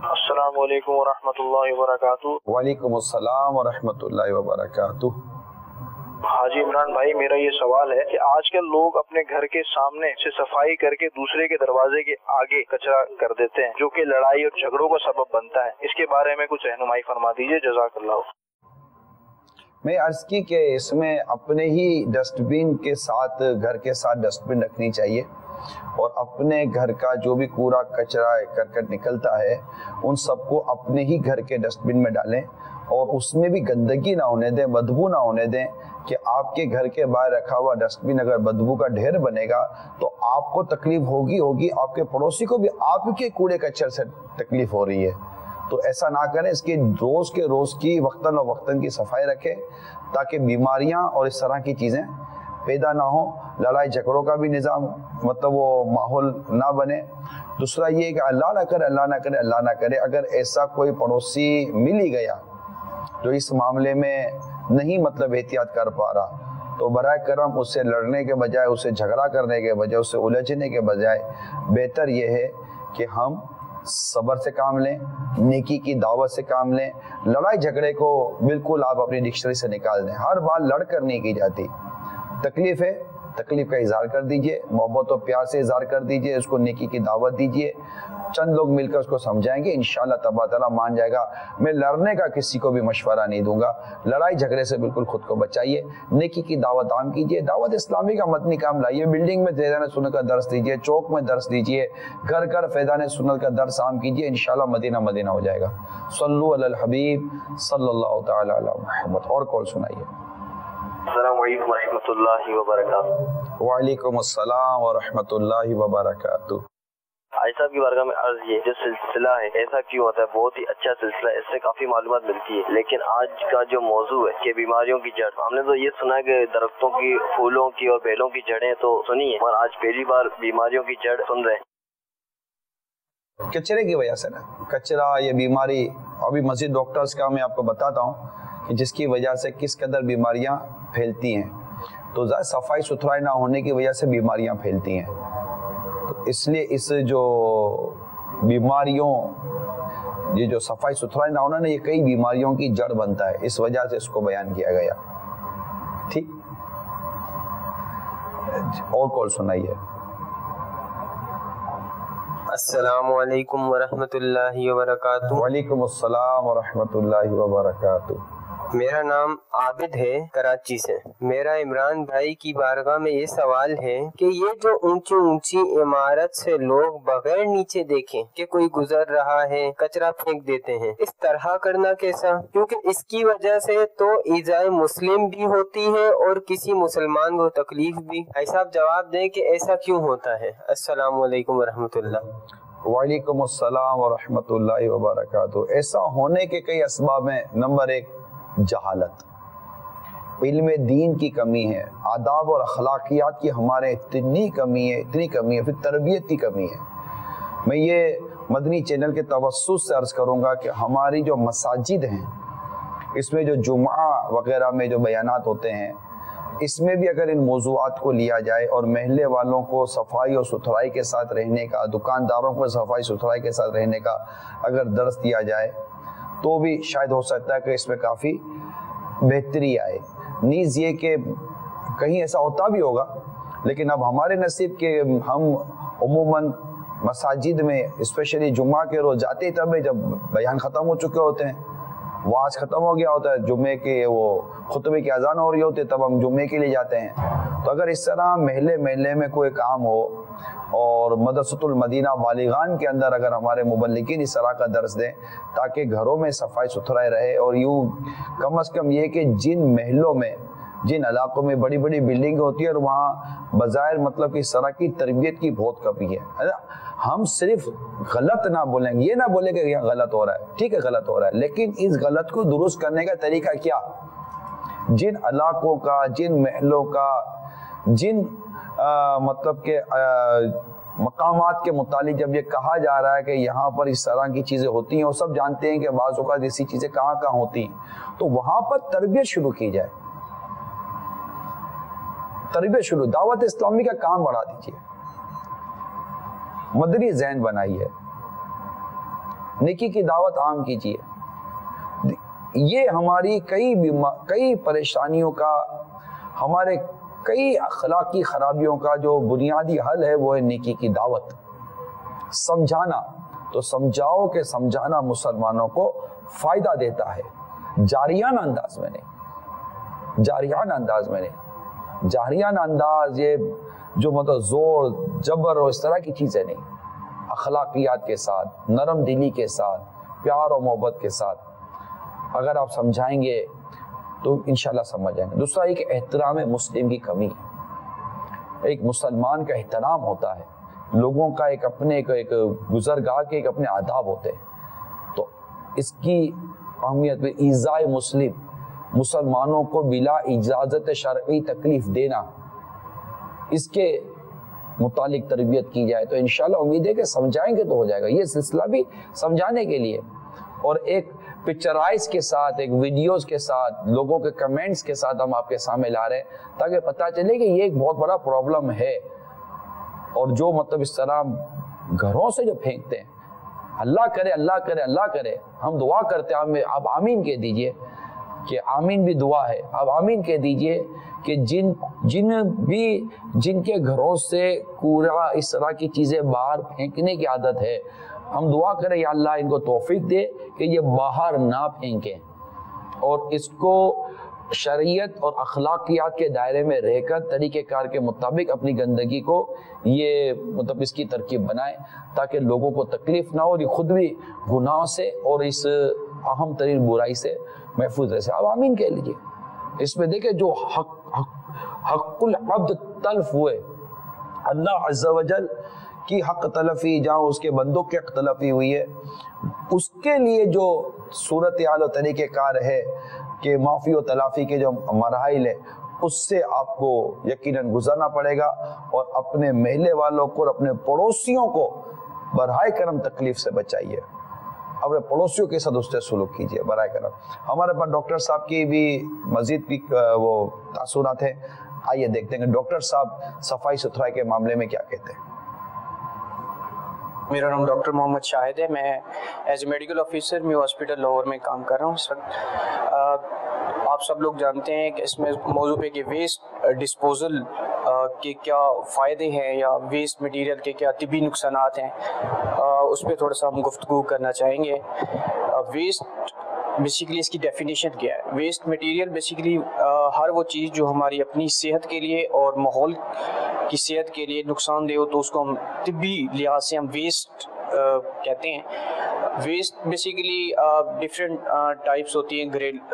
Speaker 13: السلام علیکم ورحمۃ اللہ وبرکاتہ۔
Speaker 2: وعلیکم السلام ورحمۃ اللہ وبرکاتہ۔
Speaker 13: حاجی عمران بھائی، میرا یہ سوال ہے کہ آج کل لوگ اپنے گھر کے سامنے سے صفائی کر کے دوسرے کے دروازے کے آگے کچرا کر دیتے ہیں، جو کہ لڑائی اور جھگڑوں کا سبب بنتا ہے، اس کے بارے میں کچھ رہنمائی فرما دیجیے، جزاک اللہ۔
Speaker 2: میں عرض کی کہ اس میں اپنے ہی ڈسٹ بین کے ساتھ گھر کے ساتھ ڈسٹ بین رکھنی چاہیے، اور اپنے گھر کا جو بھی کوڑا کچرا کرکٹ نکلتا ہے ان سب کو اپنے ہی گھر کے ڈسٹ بین میں ڈالیں، اور اس میں بھی گندگی نہ ہونے دیں، بدبو نہ ہونے دیں، کہ آپ کے گھر کے باہر رکھا ہوا ڈسٹ بین اگر بدبو کا ڈھیر بنے گا تو آپ کو تکلیف ہوگی، آپ کے پڑوسی کو بھی آپ کے کوڑے کچر سے تکلیف ہو رہی ہے۔ تو ایسا نہ کریں، اس کی روز کی وقتاً و وقتاً کی صفائی رکھیں تاکہ بیماریاں اور اس طرح کی چیزیں پیدا نہ ہوں، لڑائی جھگڑوں کا بھی نظام مطلب وہ ماحول نہ بنے۔ دوسرا یہ کہ اللہ نہ کرے اگر ایسا کوئی پڑوسی مل ہی گیا جو اس معاملے میں نہیں مطلب احتیاط کر پا رہا، تو برائے کرم اس سے لڑنے کے بجائے، اس سے جھگڑا کرنے کے بجائے، اس سے الجھنے کے بجائے بہتر یہ ہے کہ ہم صبر سے کام لیں، نیکی کی دعوت سے کام لیں۔ لڑائی جھگڑے کو بالکل آپ اپنی ڈکشنری سے نکال دیں، ہر بات لڑ کر نہیں کی جاتی۔ تکلیف ہے، تکلیف کا اظہار کر دیجئے، محبت و پیار سے اظہار کر دیجئے، اس کو نیکی کی دعوت دیجئے، چند لوگ مل کر اس کو سمجھائیں گے، انشاءاللہ تبارک تعالیٰ مان جائے گا۔ میں لڑنے کا کسی کو بھی مشورہ نہیں دوں گا، لڑائی جھگڑے سے بالکل خود کو بچائیے، نیکی کی دعوت عام کیجئے، دعوت اسلامی کا مدنی کام لائیے، بلڈنگ میں فیضان سنت کا درس دیجئے، چوک میں درس دیجئے، گھر فیضان سنت کا درس عام کیجئے، انشاءاللہ مدینہ ہو جائے گا۔ صلو علی الحبیب صلی اللہ تعالی علی محمد۔ اور کال سنائیے۔
Speaker 14: السلام علیکم ورحمۃ اللہ وبرکاتہ۔
Speaker 2: وعلیکم السلام ورحمۃ اللہ وبرکاتہ۔
Speaker 14: حاجی صاحب کی بارگاہ میں عرض یہ جو سلسلہ ہے ایسا کیوں ہوتا ہے، بہت ہی اچھا سلسلہ ہے، اس سے کافی معلومات ملتی ہے، لیکن آج کا جو موضوع ہے کہ بیماریوں کی جڑ، ہم نے تو یہ سنا ہے کہ درختوں کی، پھولوں کی اور بیلوں کی جڑیں تو سنی ہے، اور آج پہلی بار بیماریوں کی جڑ سن رہے ہیں۔
Speaker 2: کچرے کی وجہ سے نا، کچرا یہ بیماری ابھی مزید ڈاکٹرز کا میں آپ کو بتاتا ہوں کہ جس کی وجہ سے کس قدر بیماریاں پھیلتی ہیں، تو صفائی ستھرائی نہ ہونے کی وجہ سے بیماریاں پھیلتی ہیں، تو اس لیے اس جو بیماریوں یہ جو صفائی ستھرائی نہ ہونا نا، یہ کئی بیماریوں کی جڑ بنتا ہے، اس وجہ سے اس کو بیان کیا گیا۔ ٹھیک، اور کال سنائیے۔
Speaker 15: السلام علیکم ورحمۃ اللہ وبرکاتہ۔
Speaker 2: وعلیکم السلام ورحمۃ اللہ وبرکاتہ۔
Speaker 15: میرا نام عابد ہے، کراچی سے۔ میرا عمران بھائی کی بارگاہ میں یہ سوال ہے کہ یہ جو اونچی اونچی عمارت سے لوگ بغیر نیچے دیکھیں کہ کوئی گزر رہا ہے کچرا پھینک دیتے ہیں، اس طرح کرنا کیسا؟ کیونکہ اس کی وجہ سے تو ایذائے مسلم بھی ہوتی ہے اور کسی مسلمان کو تکلیف بھی۔ ایسا جواب دیں کہ ایسا کیوں ہوتا ہے۔ السلام علیکم ورحمۃ اللہ۔
Speaker 2: وعلیکم السلام ورحمۃ اللہ وبرکاتہ۔ ایسا ہونے کے کئی اسباب ہیں۔ نمبر 1، جہالت، علم دین کی کمی ہے، آداب اور اخلاقیات کی ہمارے اتنی کمی ہے، پھر تربیت کی کمی ہے۔ میں یہ مدنی چینل کے توسط سے عرض کروں گا کہ ہماری جو مساجد ہیں، اس میں جو جمعہ وغیرہ میں جو بیانات ہوتے ہیں، اس میں بھی اگر ان موضوعات کو لیا جائے اور محلے والوں کو صفائی اور ستھرائی کے ساتھ رہنے کا، دکانداروں کو صفائی ستھرائی کے ساتھ رہنے کا اگر درس دیا جائے تو بھی شاید ہو سکتا ہے کہ اس میں کافی بہتری آئے۔ نیز یہ کہ کہیں ایسا ہوتا بھی ہوگا، لیکن اب ہمارے نصیب کے ہم عموماً مساجد میں اسپیشلی جمعہ کے روز جاتے ہی تب جب بیان ختم ہو چکے ہوتے ہیں، واعظ ختم ہو گیا ہوتا ہے، جمعے کے وہ خطبے کی اذان ہو رہی ہوتی ہے، تب ہم جمعے کے لیے جاتے ہیں۔ تو اگر اس طرح محلے میں کوئی کام ہو اور مدرسۃ المدینہ بالغان کے اندر اگر ہمارے مبلغین اس طرح کا درس دیں تاکہ گھروں میں صفائی ستھرائی رہے، اور یوں کم از کم یہ کہ جن محلوں میں، جن علاقوں میں بڑی بڑی بلڈنگ ہوتی ہے اور وہاں بظاہر مطلب کہ اس طرح کی تربیت کی بہت کمی ہے، ہم صرف غلط نہ بولیں، یہ نہ بولیں کہ یہ غلط ہو رہا ہے، ٹھیک ہے غلط ہو رہا ہے، لیکن اس غلط کو درست کرنے کا طریقہ کیا؟ جن علاقوں کا، جن محلوں کا، جن مطلب کہ مقامات کے متعلق جب یہ کہا جا رہا ہے کہ یہاں پر اس طرح کی چیزیں ہوتی ہیں، اور سب جانتے ہیں کہ بعض اوقات ایسی چیزیں کہاں کہاں ہوتی ہیں، تو وہاں پر تربیت شروع کی جائے، دعوت اسلامی کا کام بڑھا دیجیے، مدنی ذہن بنائیے، نیکی کی دعوت عام کیجیے. یہ ہماری کئی پریشانیوں کا، ہمارے کئی اخلاقی خرابیوں کا جو بنیادی حل ہے وہ ہے نیکی کی دعوت. سمجھانا، تو سمجھاؤ کہ سمجھانا مسلمانوں کو فائدہ دیتا ہے، جاریانہ انداز میں نہیں، جاریانہ انداز میں نہیں. جاریانہ انداز یہ جو مطلب زور جبر اور اس طرح کی چیزیں نہیں، اخلاقیات کے ساتھ، نرم دلی کے ساتھ، پیار اور محبت کے ساتھ اگر آپ سمجھائیں گے تو انشاءاللہ سمجھ جائیں گے. دوسرا ایک احترام مسلم کی کمی ہے. ایک مسلمان کا احترام ہوتا ہے، لوگوں کا ایک اپنے ایک گزرگاہ کے ایک اپنے آداب ہوتے ہیں. تو اس کی اہمیت میں ایذائے مسلم، مسلمانوں کو بلا اجازت شرعی تکلیف دینا، اس کے متعلق تربیت کی جائے تو انشاءاللہ امید ہے کہ سمجھائیں گے تو ہو جائے گا. یہ سلسلہ بھی سمجھانے کے لیے اور ایک پکچرائز کے ساتھ، ایک ویڈیوز کے ساتھ، لوگوں کے کمنٹس کے ساتھ ہم آپ کے سامنے لا رہے ہیں تاکہ پتہ چلے کہ یہ ایک بہت بڑا پرابلم ہے. اور جو مطلب اس طرح گھروں سے جو پھینکتے ہیں، اللہ کرے اللہ کرے اللہ کرے، ہم دعا کرتے ہیں، آپ آمین کہہ دیجئے کہ آمین بھی دعا ہے. آپ آمین کہہ دیجئے کہ جن کے گھروں سے کوڑا اس طرح کی چیزیں باہر پھینکنے کی عادت ہے، ہم دعا کریں یا اللہ ان کو توفیق دے کہ یہ باہر نہ پھینکیں اور اس کو شریعت اور اخلاقیات کے دائرے میں رہ کر طریقہ کار کے مطابق اپنی گندگی کو یہ مطلب اس کی ترکیب بنائیں تاکہ لوگوں کو تکلیف نہ ہو اور یہ خود بھی گناہ سے اور اس اہم ترین برائی سے محفوظ رہے. اب آمین کہہ لیجیے. اس میں دیکھیں جو حق العبد تلف ہوئے، اللہ عز و جل کی حق تلفی جہاں اس کے بندوں کی حق تلفی ہوئی ہے، اس کے لیے جو صورتحال و طریقہ کار ہے کہ معافی و تلافی کے جو مراحل ہیں اس سے آپ کو یقیناً گزرنا پڑے گا اور اپنے محلے والوں کو اور اپنے پڑوسیوں کو برائے کرم تکلیف سے بچائیے. اپنے پڑوسیوں کے ساتھ اس سے سلوک کیجیے برائے کرم. ہمارے پاس ڈاکٹر صاحب کی بھی مزید بھی وہ تاثرات ہیں، آئیے دیکھتے ہیں کہ ڈاکٹر صاحب صفائی ستھرائی کے معاملے میں کیا کہتے ہیں.
Speaker 4: میرا نام ڈاکٹر محمد شاہد ہے. میں ایز اے میڈیکل آفیسر میں ہاسپٹل لاہور میں کام کر رہا ہوں اس وقت. آپ سب لوگ جانتے ہیں کہ اس میں موضوع پہ کہ ویسٹ ڈسپوزل کے کیا فائدے ہیں یا ویسٹ مٹیریل کے کیا طبی نقصانات ہیں، اس پہ تھوڑا سا ہم گفتگو کرنا چاہیں گے. ویسٹ بیسیکلی اس کی ڈیفینیشن کیا ہے؟ ویسٹ مٹیریل بیسیکلی ہر وہ چیز جو ہماری اپنی صحت کے لیے اور ماحول کی صحت کے لیے نقصان دہ ہو تو اس کو ہم طبی لحاظ سے ہم ویسٹ کہتے ہیں. ویسٹ بیسیکلی ڈفرینٹ ٹائپس ہوتی ہیں.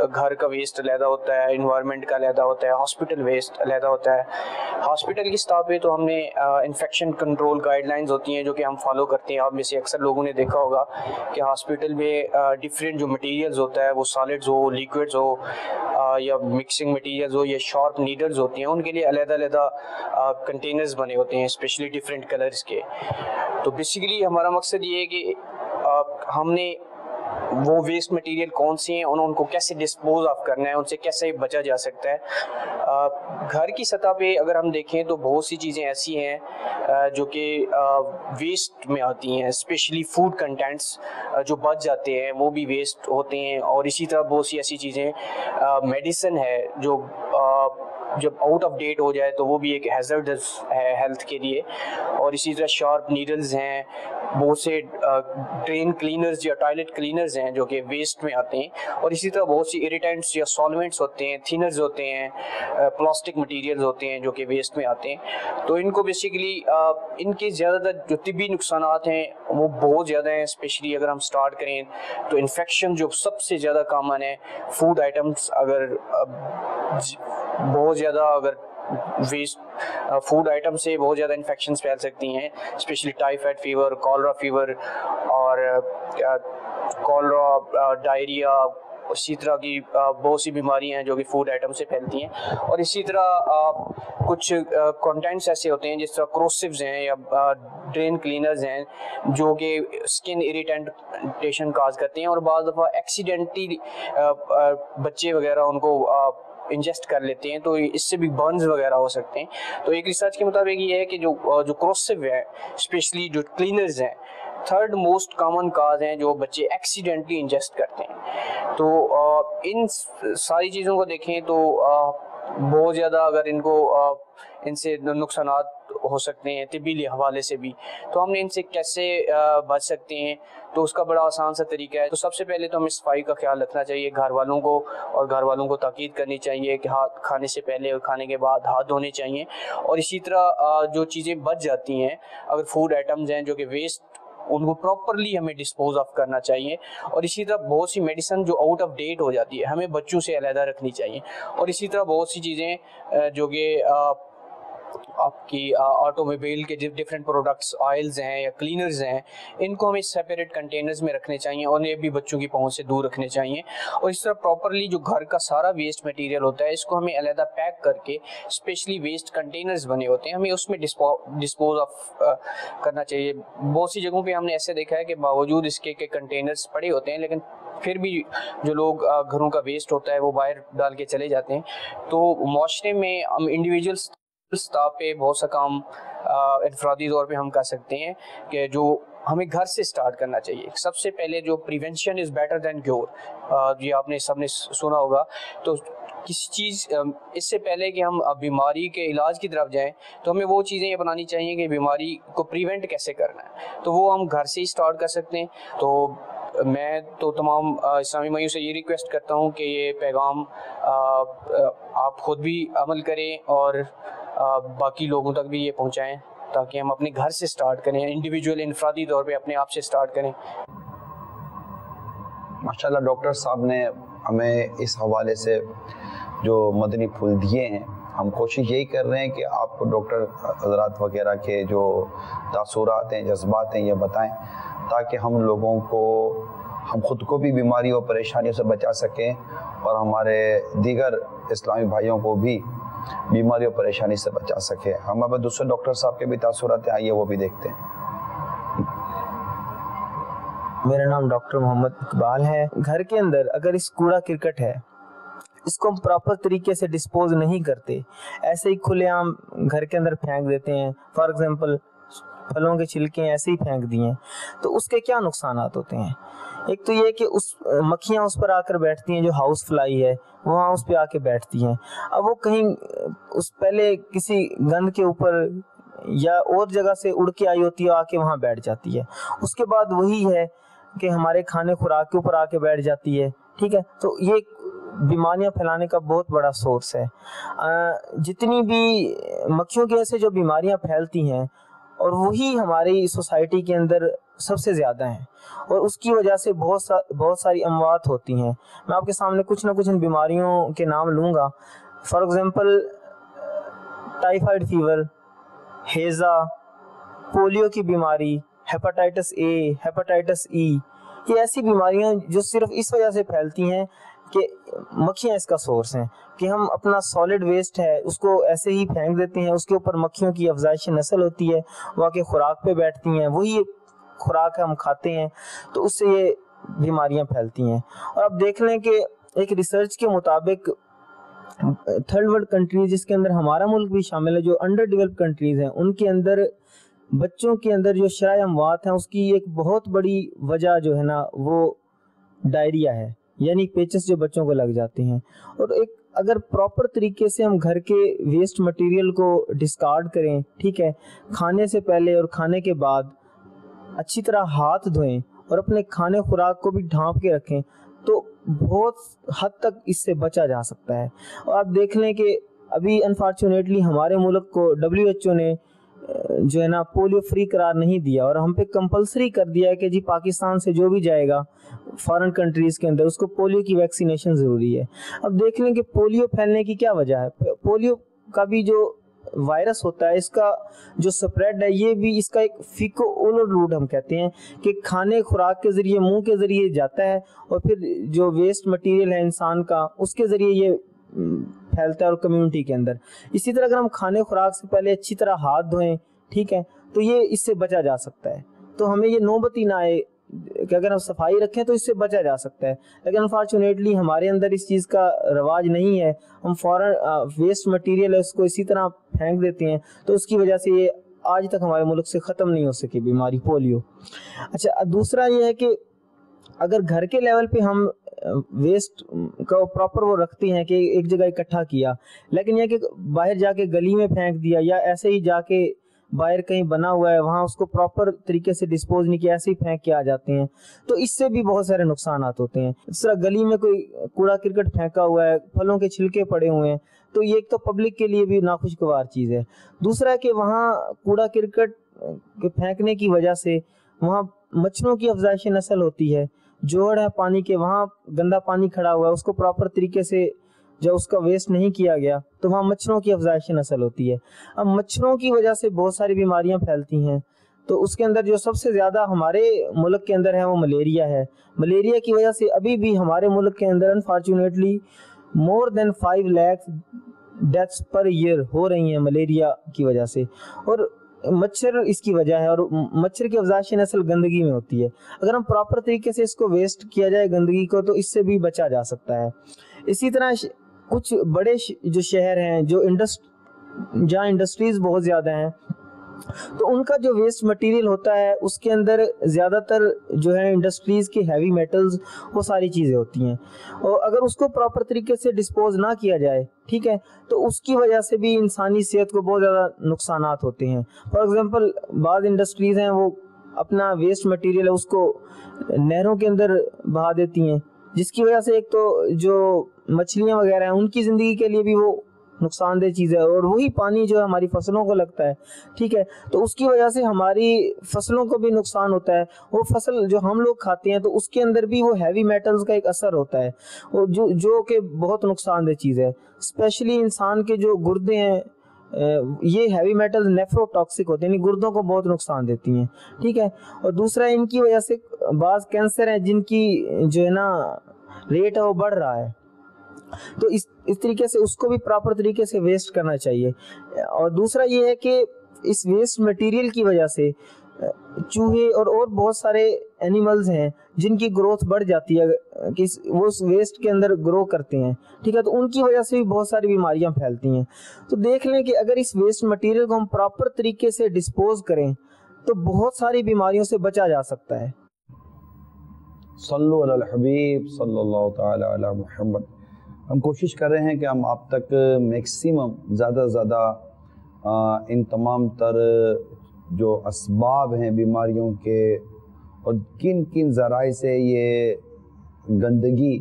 Speaker 4: گھر کا ویسٹ علیحدہ ہوتا ہے، انوائرمنٹ کا علیحدہ ہوتا ہے، ہاسپٹل ویسٹ علیحدہ ہوتا ہے. ہاسپٹل کی سطح پہ تو ہم نے انفیکشن کنٹرول گائیڈ لائنز ہوتی ہیں جو کہ ہم فالو کرتے ہیں. آپ میں سے اکثر لوگوں نے دیکھا ہوگا کہ ہاسپٹل میں ڈفرینٹ جو مٹیریلز ہوتا ہے وہ سالڈز ہو، لیکوڈز ہو یا مکسنگ مٹیریلز ہو یا شارپ نیڈلز ہوتی ہیں، ان کے لیے علیحدہ علیحدہ کنٹینرز بنے ہوتے ہیں اسپیشلی ڈفرینٹ کلرز کے. تو بیسیکلی ہمارا مقصد یہ ہے کہ ہم نے وہ ویسٹ مٹیریل کون سے ہیں ان کو کیسے ڈسپوز آف کرنا ہے، ان سے کیسے بچا جا سکتا ہے. گھر کی سطح پہ اگر ہم دیکھیں تو بہت سی چیزیں ایسی ہیں جو کہ ویسٹ میں آتی ہیں، اسپیشلی فوڈ کنٹینٹس جو بچ جاتے ہیں وہ بھی ویسٹ ہوتے ہیں. اور اسی طرح بہت سی ایسی چیزیں، میڈیسن ہے جو جب آؤٹ آف ڈیٹ ہو جائے تو وہ بھی ایک ہیزرڈس ہے ہیلتھ کے لیے. اور اسی طرح شارپ نیڈلز ہیں، بہت سے ڈرین کلینرز یا ٹوائلٹ کلینرز ہیں جو کہ ویسٹ میں آتے ہیں. اور اسی طرح بہت سی اریٹینٹس یا سالوینٹس ہوتے ہیں، تھینرز ہوتے ہیں، پلاسٹک مٹیریلز ہوتے ہیں جو کہ ویسٹ میں آتے ہیں. تو ان کو بیسیکلی ان کے زیادہ تر جو طبی نقصانات ہیں وہ بہت زیادہ ہیں. اسپیشلی اگر ہم سٹارٹ کریں تو انفیکشن جو سب سے زیادہ کامن ہے، فوڈ آئٹمس اگر بہت زیادہ اگر ویسٹ فوڈ آئٹم سے بہت زیادہ انفیکشنز پھیل سکتی ہیں، especially typhoid fever, cholera fever اور کالرا، ڈائریا، اسی طرح کی بہت سی بیماریاں ہیں جو کہ فوڈ آئٹم سے پھیلتی ہیں. اور اسی طرح کچھ کنٹینٹس ایسے ہوتے ہیں جس طرح کروسیوز ہیں یا ڈرین کلینرز ہیں جو کہ اسکن اریٹینٹیشن کاز کرتے ہیں. اور بعض دفعہ ایکسیڈنٹلی بچے وغیرہ ان کو انجسٹ کر لیتے ہیں تو اس سے بھی برنز وغیرہ ہو سکتے ہیں. تو ایک ریسرچ کے مطابق یہ ہے کہ جو کروسیو ہے، اسپیشلی جو کلینرز ہیں، 3rd موسٹ کامن کاز ہیں جو بچے ایکسیڈنٹلی انجسٹ کرتے ہیں. تو ان ساری چیزوں کو دیکھیں تو بہت زیادہ اگر ان سے نقصانات ہو سکتے ہیں طبی حوالے سے بھی. تو ہم نے ان سے کیسے بچ سکتے ہیں؟ تو اس کا بڑا آسان سا طریقہ ہے. تو سب سے پہلے تو ہمیں صفائی کا خیال رکھنا چاہیے. گھر والوں کو تاکید کرنی چاہیے کہ ہاتھ کھانے سے پہلے اور کھانے کے بعد ہاتھ دھونے چاہیے. اور اسی طرح جو چیزیں بچ جاتی ہیں اگر فوڈ آئٹمز ہیں جو کہ ویسٹ، ان کو پراپرلی ہمیں ڈسپوز آف کرنا چاہیے. اور اسی طرح بہت سی میڈیسن جو آؤٹ آف ڈیٹ ہو جاتی ہے ہمیں بچوں سے علیحدہ رکھنی چاہیے. اور اسی طرح بہت سی چیزیں جو کہ آپ کی آٹو موبائل کے ڈفرینٹ پروڈکٹس، آئلز ہیں یا کلینرز ہیں، ان کو ہمیں سیپریٹ کنٹینرز میں رکھنے چاہیے اور انہیں بھی بچوں کی پہنچ سے دور رکھنے چاہیے. اور اس طرح پراپرلی جو گھر کا سارا ویسٹ مٹیریل ہوتا ہے اس کو ہمیں علیحدہ پیک کر کے اسپیشلی ویسٹ کنٹینرز بنے ہوتے ہیں ہمیں اس میں ڈسپوز آف کرنا چاہیے. بہت سی جگہوں پہ ہم نے ایسے دیکھا ہے کہ باوجود اس کے کنٹینرز پڑے ہوتے ہیں لیکن پھر بھی جو لوگ گھروں کا ویسٹ ہوتا ہے وہ باہر ڈال کے چلے جاتے ہیں. تو معاشرے میں ہم انڈیویجول سطح پہ بہت سا کام انفرادی طور پہ ہم کر سکتے ہیں کہ جو ہمیں گھر سے سٹارٹ کرنا چاہیے. سب سے پہلے جو prevention is better than cure, یہ آپ نے سب نے سنا ہوگا. تو کسی چیز اس سے پہلے کہ ہم بیماری کے علاج کی طرف جائیں تو ہمیں وہ چیزیں یہ بنانی چاہیے کہ بیماری کو پریونٹ کیسے کرنا ہے. تو وہ ہم گھر سے ہی سٹارٹ کر سکتے ہیں. تو میں تو تمام اسلامی بھائیوں سے یہ ریکویسٹ کرتا ہوں کہ یہ پیغام آپ خود بھی عمل کریں اور باقی لوگوں تک بھی یہ پہنچائیں تاکہ ہم اپنے گھر سے سٹارٹ کریں، انڈیویجول انفرادی طور پہ اپنے آپ سے سٹارٹ کریں.
Speaker 2: ماشاءاللہ ڈاکٹر صاحب نے ہمیں اس حوالے سے جو مدنی پھول دیے ہیں، ہم کوشش یہی کر رہے ہیں کہ آپ کو ڈاکٹر حضرات وغیرہ کے جو تاثرات ہیں، جذبات ہیں، یہ بتائیں تاکہ ہم لوگوں کو، ہم خود کو بھی بیماریوں اور پریشانیوں سے بچا سکیں اور ہمارے دیگر اسلامی بھائیوں کو بھی بیماری اور پریشانی سے بچا سکے. ہم اب دوسرے ڈاکٹر صاحب کے بھی تاثرات ہیں، آئیے وہ بھی دیکھتے ہیں.
Speaker 15: میرا نام ڈاکٹر محمد اقبال ہے. گھر کے اندر اگر اس کوڑا کرکٹ ہے اس کو ہم پراپر طریقے سے ڈسپوز نہیں کرتے، ایسے ہی کھلے عام گھر کے اندر پھینک دیتے ہیں، فار ایگزامپل پھلوں کے چھلکے ایسے ہی پھینک دیے ہیں، تو اس کے کیا نقصانات ہوتے ہیں؟ ایک تو یہ کہ اس مکھیاں اس پر آ کر بیٹھتی ہیں، جو ہاؤس فلائی ہے وہاں اس پہ آ کے بیٹھتی ہیں. اب وہ کہیں اس پہلے کسی گند کے اوپر یا اور جگہ سے اڑ کے آئی ہوتی ہے، آ کے وہاں بیٹھ جاتی ہے. اس کے بعد وہی ہے کہ ہمارے کھانے خوراک کے اوپر آ کے بیٹھ جاتی ہے. ٹھیک ہے، تو یہ بیماریاں پھیلانے کا بہت بڑا سورس ہے. جتنی بھی مکھیوں کی وجہ سے جو بیماریاں پھیلتی ہیں اور وہی ہماری سوسائٹی کے اندر سب سے زیادہ ہیں اور اس کی وجہ سے بہت ساری اموات ہوتی ہیں. میں آپ کے سامنے کچھ نہ کچھ ان بیماریوں کے نام لوں گا. فار ایگزامپل ٹائیفائڈ فیور، ہیزا، پولیو کی بیماری، ہیپاٹائٹس اے، ہیپاٹائٹس ای، یہ ایسی بیماریاں جو صرف اس وجہ سے پھیلتی ہیں کہ مکھیاں اس کا سورس ہیں کہ ہم اپنا سالڈ ویسٹ ہے اس کو ایسے ہی پھینک دیتے ہیں، اس کے اوپر مکھیوں کی افزائش نسل ہوتی ہے، وہ آ کے خوراک پہ بیٹھتی ہیں، وہی خوراک ہم کھاتے ہیں، تو اس سے یہ بیماریاں پھیلتی ہیں. اور اب دیکھ لیں کہ ایک ریسرچ کے مطابق 3rd ورلڈ کنٹریز جس کے اندر ہمارا ملک بھی شامل ہے، جو انڈر ڈیولپ کنٹریز ہیں، ان کے اندر بچوں کے اندر جو شرح اموات ہیں اس کی ایک بہت بڑی وجہ جو ہے نا وہ ڈائریا ہے، یعنی پیچس جو بچوں کو لگ جاتے ہیں. اور ایک اگر پراپر طریقے سے ہم گھر کے ویسٹ مٹیریل کو ڈسکارڈ کریں، ٹھیک ہے، کھانے سے پہلے اور کھانے کے بعد اچھی طرح ہاتھ دھوئیں اور اپنے کھانے خوراک کو بھی ڈھانپ کے رکھیں تو بہت حد تک اس سے بچا جا سکتا ہے. اور آپ دیکھ لیں کہ ابھی انفارچونیٹلی ہمارے ملک کو WHO نے جو ہے نا پولیو فری قرار نہیں دیا اور ہم پہ کمپلسری کر دیا ہے کہ جی پاکستان سے جو بھی جائے گا فارن کنٹریز کے اندر اس کو پولیو کی ویکسینیشن ضروری ہے. اب دیکھ لیں کہ پولیو پھیلنے کی کیا وجہ ہے. پولیو کا بھی جو وائرس ہوتا ہے اس کا جو سپریڈ ہے یہ بھی اس کا ایک فیکو اولر روٹ ہم کہتے ہیں کہ کھانے خوراک کے ذریعے منہ کے ذریعے جاتا ہے اور پھر جو ویسٹ مٹیریل ہے انسان کا اس کے ذریعے یہ پھیلتا ہے اور کمیونٹی کے اندر. اسی طرح اگر ہم کھانے خوراک سے پہلے اچھی طرح ہاتھ دھوئیں، ٹھیک ہے، تو یہ اس سے بچا جا سکتا ہے. تو ہمیں یہ نوبت ہی نہ آئے کہ اگر ہم صفائی رکھیں تو اس سے بچا جا سکتا ہے. لیکن انفارچونیٹلی ہمارے اندر اس چیز کا رواج نہیں ہے، ہم فوراً ویسٹ مٹیریل ہے اس کو اسی طرح پھینک دیتے ہیں تو اس کی وجہ سے یہ
Speaker 1: آج تک ہمارے ملک سے ختم نہیں ہو سکی بیماری پولیو. اچھا دوسرا یہ ہے کہ اگر گھر کے لیول پہ ہم ویسٹ کا پراپر وہ رکھتے ہیں کہ ایک جگہ اکٹھا کیا, لیکن یہ کہ باہر جا کے گلی میں پھینک دیا یا ایسے ہی جا کے باہر کہیں بنا ہوا ہے وہاں اس کو پراپر طریقے سے ڈسپوز نہیں کیا, ایسے ہی پھینک کے آ جاتے ہیں, تو اس سے بھی بہت سارے نقصانات ہوتے ہیں. اس طرح گلی میں کوئی کوڑا کرکٹ پھینکا ہوا ہے, پھلوں کے چھلکے پڑے ہوئے ہیں, تو یہ ایک تو پبلک کے لیے بھی ناخوشگوار چیز ہے. دوسرا ہے کہ وہاں کوڑا کرکٹ کے پھینکنے کی وجہ سے وہاں مچھروں کی افزائش نسل ہوتی ہے, جوڑ ہے پانی کے, وہاں گندا پانی کھڑا ہوا ہے, اس کو پراپر طریقے سے جب اس کا ویسٹ نہیں کیا گیا تو وہاں مچھروں کی افزائش نسل ہوتی ہے. اب مچھروں کی وجہ سے بہت ساری بیماریاں پھیلتی ہیں, تو اس کے اندر جو سب سے زیادہ ہمارے ملک کے اندر ہے وہ ملیریا ہے. ملیریا کی وجہ سے ابھی بھی ہمارے ملک کے اندر انفارچونیٹلی مور دین 5 لاکھ ڈیتھس پر ایئر ہو رہی ہیں ملیریا کی وجہ سے, اور مچھر اس کی وجہ ہے, اور مچھر کی افزائش نسل گندگی میں ہوتی ہے. اگر ہم پراپر طریقے سے اس کو ویسٹ کیا جائے گندگی کو تو اس سے بھی بچا جا سکتا ہے. اسی طرح کچھ بڑے جو شہر ہیں جو جہاں انڈسٹریز بہت زیادہ ہیں, تو ان کا جو ویسٹ مٹیریل ہوتا ہے اس کے اندر زیادہ تر جو ہے انڈسٹریز کے ہیوی میٹلز وہ ساری چیزیں ہوتی ہیں, اور اگر اس کو پراپر طریقے سے ڈسپوز نہ کیا جائے, ٹھیک ہے, تو اس کی وجہ سے بھی انسانی صحت کو بہت زیادہ نقصانات ہوتے ہیں. فار ایگزامپل بعض انڈسٹریز ہیں وہ اپنا ویسٹ مٹیریل ہے اس کو نہروں کے اندر بہا دیتی ہیں, جس کی وجہ سے ایک تو جو مچھلیاں وغیرہ ہیں ان کی زندگی کے لیے بھی وہ نقصان دہ چیز ہے, اور وہی پانی جو ہے ہماری فصلوں کو لگتا ہے, ٹھیک ہے, تو اس کی وجہ سے ہماری فصلوں کو بھی نقصان ہوتا ہے. وہ فصل جو ہم لوگ کھاتے ہیں تو اس کے اندر بھی وہ ہیوی میٹلز کا ایک اثر ہوتا ہے, اور جو کہ بہت نقصان دہ چیز ہے. اسپیشلی انسان کے جو گردے ہیں یہ ہیوی میٹل نیفرو ٹاکسک ہوتے ہیں, یعنی گردوں کو بہت نقصان دیتی ہیں, ٹھیک ہے. اور دوسرا ان کی وجہ سے بعض کینسر ہیں جن کی جو ہے نا ریٹ ہے وہ بڑھ رہا ہے, تو اس طریقے سے اس کو بھی پراپر طریقے سے ویسٹ کرنا چاہیے. اور دوسرا یہ ہے کہ اس ویسٹ مٹیریل کی وجہ سے چوہے اور بہت سارے اینیملز ہیں جن کی گروتھ بڑھ جاتی ہے کہ وہ اس ویسٹ کے اندر گرو کرتے ہیں, ٹھیک ہے, تو ان کی وجہ سے بھی بہت ساری بیماریاں پھیلتی ہیں. تو دیکھ لیں کہ اگر اس ویسٹ مٹیریل کو ہم پراپر طریقے سے ڈسپوز کریں تو بہت ساری بیماریوں سے بچا جا سکتا ہے.
Speaker 2: صلو علی الحبیب صلی اللہ تعالی علی محمد. ہم کوشش کر رہے ہیں کہ ہم آپ تک میکسیمم زیادہ سے زیادہ ان تمام تر جو اسباب ہیں بیماریوں کے اور کن کن ذرائع سے یہ گندگی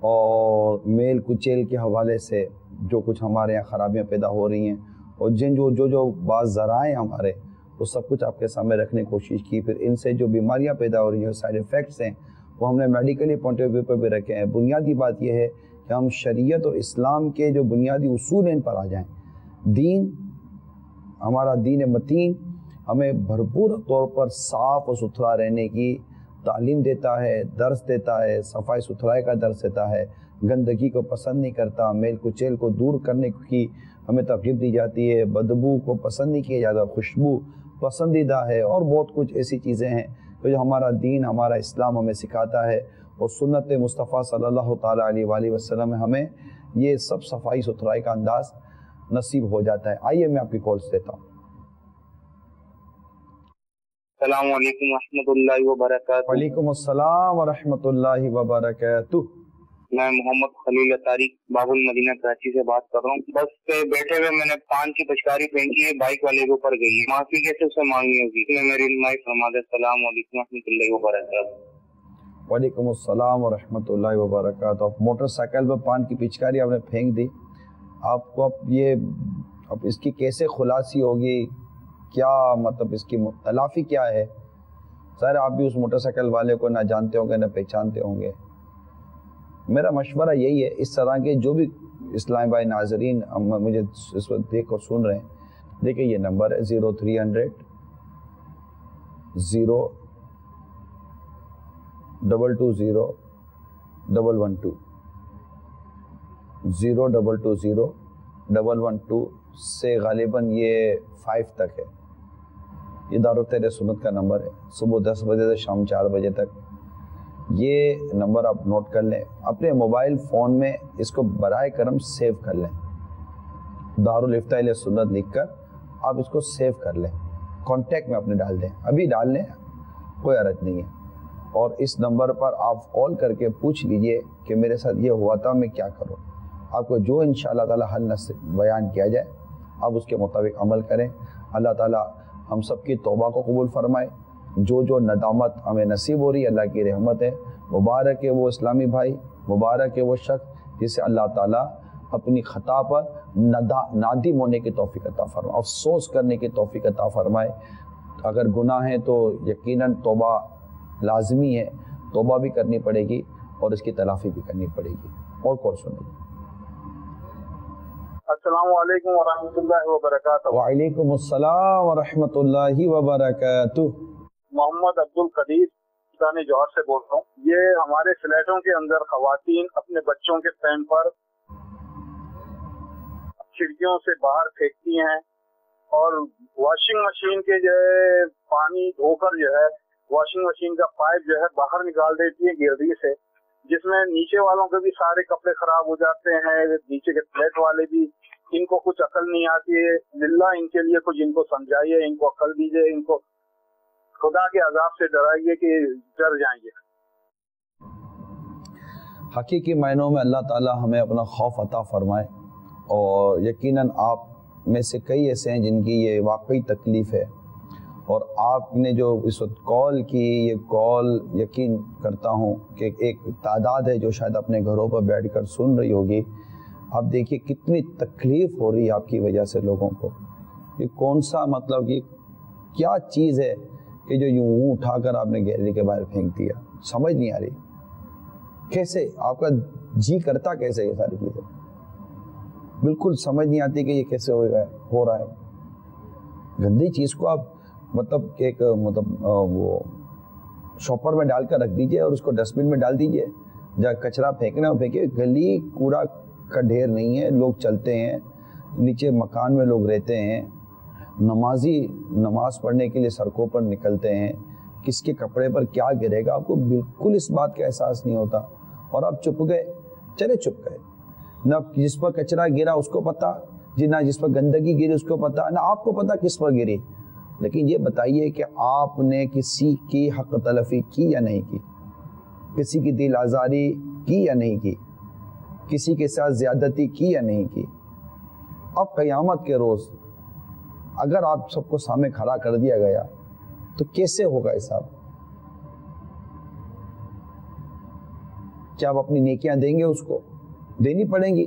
Speaker 2: اور میل کچیل کے حوالے سے جو کچھ ہمارے یہاں خرابیاں پیدا ہو رہی ہیں اور جو بعض ذرائع ہمارے وہ سب کچھ آپ کے سامنے رکھنے کی کوشش کی. پھر ان سے جو بیماریاں پیدا ہو رہی ہیں سائیڈ ایفیکٹس ہیں وہ ہم نے میڈیکلی پوائنٹ آف ویو پہ بھی رکھے ہیں. بنیادی بات یہ ہے کہ ہم شریعت اور اسلام کے جو بنیادی اصول ان پر آ جائیں. دین ہمارا دین متین ہمیں بھرپور طور پر صاف و ستھرا رہنے کی تعلیم دیتا ہے, درس دیتا ہے, صفائی ستھرائی کا درس دیتا ہے, گندگی کو پسند نہیں کرتا, میل کچیل کو دور کرنے کی ہمیں ترغیب دی جاتی ہے, بدبو کو پسند نہیں کیا جاتا, خوشبو پسندیدہ ہے, اور بہت کچھ ایسی چیزیں ہیں جو ہمارا دین ہمارا اسلام ہمیں سکھاتا ہے. اور سنت مصطفیٰ صلی اللہ تعالیٰ علیہ وآلہ وسلم میں ہمیں یہ سب صفائی ستھرائی کا انداز نصیب ہو جاتا ہے. آئیے میں آپ کی کالس دیتا ہوں.
Speaker 3: السلام علیکم ورحمۃ اللہ وبرکاتہ.
Speaker 2: وعلیکم السلام ورحمۃ اللہ وبرکاتہ.
Speaker 3: میں محمد خلیل طارق باب المدینہ کراچی سے بات کر رہا ہوں. بس پہ بیٹھے ہوئے میں نے پان کی پچکاری پھینکی ہے, بائک والے کے اوپر گئی ہے, معافی کیسے اس سے مانگنی ہوگی؟ میں میری نمائش فرما دے. السلام علیکم ورحمۃ اللہ وبرکاتہ.
Speaker 2: وعلیکم السلام ورحمۃ اللہ وبرکاتہ. موٹر سائیکل پہ پان کی پچکاری آپ نے پھینک دی, آپ کو اب اس کی کیسے خلاصی ہوگی, کیا مطلب اس کی تلافی کیا ہے؟ ظاہر آپ بھی اس موٹر سائیکل والے کو نہ جانتے ہوں گے نہ پہچانتے ہوں گے. میرا مشورہ یہی ہے, اس طرح کے جو بھی اسلام بھائی ناظرین مجھے اس وقت دیکھ کر سن رہے ہیں, دیکھیں یہ نمبر ہے 0300 02220 112 0220 112 سے غالباً یہ 5 تک ہے. یہ دارالخیر سنت کا نمبر ہے, صبح 10 بجے سے شام 4 بجے تک. یہ نمبر آپ نوٹ کر لیں, اپنے موبائل فون میں اس کو برائے کرم سیو کر لیں, دارالفتاء سنت لکھ کر آپ اس کو سیو کر لیں, کانٹیکٹ میں اپنے ڈال دیں, ابھی ڈال لیں, کوئی حرج نہیں ہے. اور اس نمبر پر آپ کال کر کے پوچھ لیجئے کہ میرے ساتھ یہ ہوا تھا, میں کیا کروں. آپ کو جو انشاءاللہ تعالی حل بیان کیا جائے آپ اس کے مطابق عمل کریں. اللہ تعالی ہم سب کی توبہ کو قبول فرمائے. جو ندامت ہمیں نصیب ہو رہی ہے اللہ کی رحمت ہے. مبارک ہے وہ اسلامی بھائی, مبارک ہے وہ شخص جسے اللہ تعالیٰ اپنی خطا پر نادم ہونے کی توفیق عطا فرمائے, افسوس کرنے کی توفیق عطا فرمائے. اگر گناہ ہیں تو یقیناً توبہ لازمی ہے, توبہ بھی کرنی پڑے گی اور اس کی تلافی بھی کرنی پڑے گی. اور کون سنیں.
Speaker 13: السلام علیکم ورحمۃ اللہ وبرکاتہ.
Speaker 2: وعلیکم السلام ورحمۃ اللہ وبرکاتہ.
Speaker 13: محمد عبد القدیر جوہر سے بول رہا ہوں. یہ ہمارے فلیٹوں کے اندر خواتین اپنے بچوں کے پیمپر کھڑکیوں سے باہر پھینکتی ہیں اور واشنگ مشین کے جو ہے پانی دھو کر جو ہے واشنگ مشین کا پائپ جو ہے باہر نکال دیتی ہے گیلری سے, جس میں نیچے والوں کے بھی سارے کپڑے خراب ہو جاتے ہیں, نیچے کے فلیٹ والے بھی. ان کو کچھ عقل نہیں آتی ہے. للہ ان کے لیے کچھ ان کو سمجھائیے, ان کو عقل دیجیے, ان کو خدا کے عذاب سے ڈرائیے کہ ڈر جائیں گے.
Speaker 2: حقیقی معنوں میں اللہ تعالی ہمیں اپنا خوف عطا فرمائے. اور یقیناً آپ میں سے کئی ایسے ہیں جن کی یہ واقعی تکلیف ہے, اور آپ نے جو اس وقت کال کی, یہ کال یقین کرتا ہوں کہ ایک تعداد ہے جو شاید اپنے گھروں پر بیٹھ کر سن رہی ہوگی. آپ دیکھیے کتنی تکلیف ہو رہی ہے آپ کی وجہ سے لوگوں کو. یہ کون سا مطلب یہ کیا چیز ہے کہ جو یوں اٹھا کر آپ نے گیلری کے باہر پھینک دیا, سمجھ نہیں آ رہی. کیسے آپ کا جی کرتا کیسے یہ ساری چیزیں, بالکل سمجھ نہیں آتی کہ یہ کیسے ہو رہا ہے. گندی چیز کو آپ مطلب ایک وہ شاپر میں ڈال کر رکھ دیجئے اور اس کو ڈسٹ بن میں ڈال دیجئے. جہاں کچرا پھینکنا پھینکے, گلی کوڑا کا ڈھیر نہیں ہے, لوگ چلتے ہیں, نیچے مکان میں لوگ رہتے ہیں, نمازی نماز پڑھنے کے لیے سڑکوں پر نکلتے ہیں. کس کے کپڑے پر کیا گرے گا آپ کو بالکل اس بات کا احساس نہیں ہوتا, اور آپ چپ گئے. چلے چپ گئے, نہ جس پر کچرا گرا اس کو پتا, نہ جس پر گندگی گری اس کو پتا, نہ آپ کو پتا کس پر گری. لیکن یہ بتائیے کہ آپ نے کسی کی حق تلفی کی یا نہیں کی, کسی کی دل آزاری کی یا نہیں کی, کسی کے ساتھ زیادتی کی یا نہیں کی. اب قیامت کے روز اگر آپ سب کو سامنے کھڑا کر دیا گیا تو کیسے ہوگا حساب؟ کیا آپ اپنی نیکیاں دیں گے؟ اس کو دینی پڑیں گی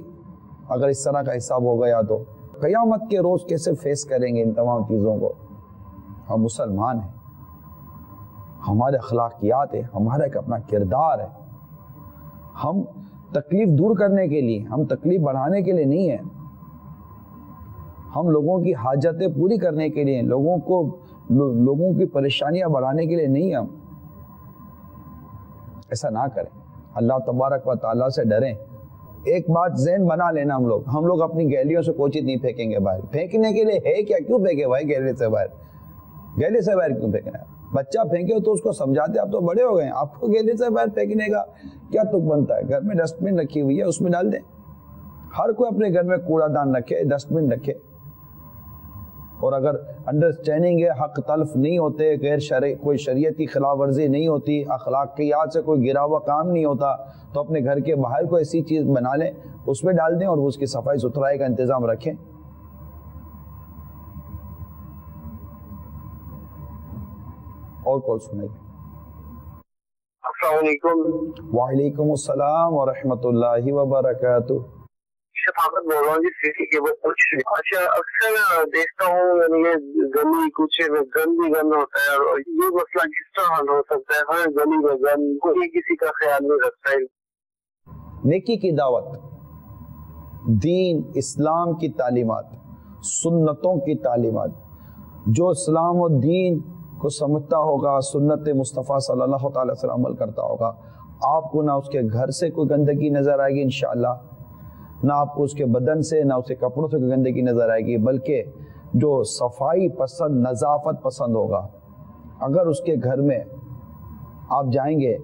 Speaker 2: اگر اس طرح کا حساب ہو گیا تو. قیامت کے روز کیسے فیس کریں گے ان تمام چیزوں کو؟ ہم مسلمان ہیں, ہمارے اخلاقیات ہیں, ہمارا ایک اپنا کردار ہے. ہم تکلیف دور کرنے کے لیے, ہم تکلیف بڑھانے کے لیے نہیں ہیں. ہم لوگوں کی حاجتیں پوری کرنے کے لیے, لوگوں کی پریشانیاں بڑھانے کے لیے نہیں. ہم ایسا نہ کریں. اللہ تبارک و تعالیٰ سے ڈریں. ایک بات ذہن بنا لینا, ہم لوگ اپنی گیلریوں سے کوئی چیز نہیں پھینکیں گے باہر. پھینکنے کے لیے ہے کیا؟ کیوں پھینکے بھائی گیلری سے باہر؟ گیلری سے باہر کیوں پھینکنا ہے؟ بچہ پھینکے تو اس کو سمجھاتے, آپ تو بڑے ہو گئے ہیں, آپ کو گیلری سے باہر پھینکنے کا کیا تک بنتا ہے؟ گھر میں ڈسٹ بن رکھی ہوئی ہے, اس میں ڈال دیں. ہر کوئی اپنے گھر میں کوڑا دان رکھے, ڈسٹ بن رکھے. اور اگر انڈرسٹینڈنگ ہے, حق تلف نہیں ہوتے, کوئی شریعت کی خلاف ورزی نہیں ہوتی, اخلاقیات سے کوئی گرا ہوا کام نہیں ہوتا, تو اپنے گھر کے باہر کوئی ایسی چیز بنا لیں, اس میں ڈال دیں اور اس کی صفائی ستھرائی کا انتظام رکھیں. اور کال سنیں.
Speaker 13: السلام علیکم.
Speaker 2: وعلیکم السلام ورحمۃ اللہ وبرکاتہ.
Speaker 13: شفاقت بول رہا ہوں جی, سیسی کے بعد. اچھا, اکثر دیکھتا ہوں یعنی یہ گلی کوچے میں گند ہی گند ہوتا ہے, اور یہ مسئلہ کس طرح حل ہو سکتا ہے؟ ہر گلی میں گند, کوئی کسی کا خیال نہیں رکھتا ہے.
Speaker 2: نیکی کی دعوت, دین اسلام کی تعلیمات, سنتوں کی تعلیمات, جو اسلام و دین کو سمجھتا ہوگا, سنت مصطفیٰ صلی اللہ تعالی وسلم عمل کرتا ہوگا, آپ کو نہ اس کے گھر سے کوئی گندگی نظر آئے گی انشاءاللہ, نہ آپ کو اس کے بدن سے, نہ اس کے کپڑوں سے کوئی گندگی نظر آئے گی, بلکہ جو صفائی پسند, نظافت پسند ہوگا, اگر اس کے گھر میں آپ جائیں گے,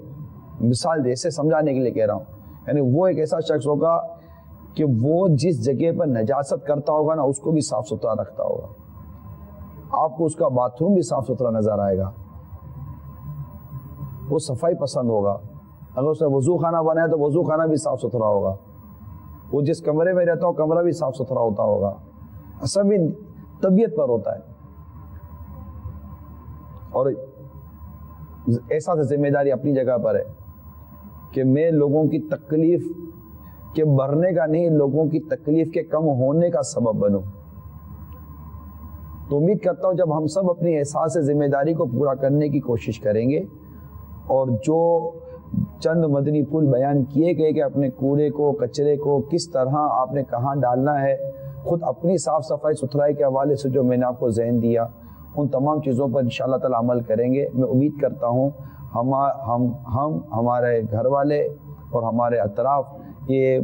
Speaker 2: مثال جیسے سمجھانے کے لیے کہہ رہا ہوں, یعنی وہ ایک ایسا شخص ہوگا کہ وہ جس جگہ پر نجاست کرتا ہوگا نا, اس کو بھی صاف ستھرا رکھتا ہوگا. آپ کو اس کا باتھ روم بھی صاف ستھرا نظر آئے گا، وہ صفائی پسند ہوگا۔ اگر اس نے وضو خانہ بنایا تو وضو خانہ بھی صاف ستھرا ہوگا، وہ جس کمرے میں رہتا ہو کمرہ بھی صاف ستھرا ہوتا ہوگا۔ سب طبیعت پر ہوتا ہے، اور احساس ذمہ داری اپنی جگہ پر ہے کہ میں لوگوں کی تکلیف کے بڑھنے کا نہیں، لوگوں کی تکلیف کے کم ہونے کا سبب بنوں۔ تو امید کرتا ہوں جب ہم سب اپنی احساس ذمہ داری کو پورا کرنے کی کوشش کریں گے، اور جو چند مدنی پھول بیان کیے گئے کہ اپنے کوڑے کو کچرے کو کس طرح آپ نے کہاں ڈالنا ہے، خود اپنی صاف صفائی ستھرائی کے حوالے سے جو میں نے آپ کو ذہن دیا، ان تمام چیزوں پر انشاءاللہ تعالی عمل کریں گے۔ میں امید کرتا ہوں ہم ہمارے گھر والے اور ہمارے اطراف یہ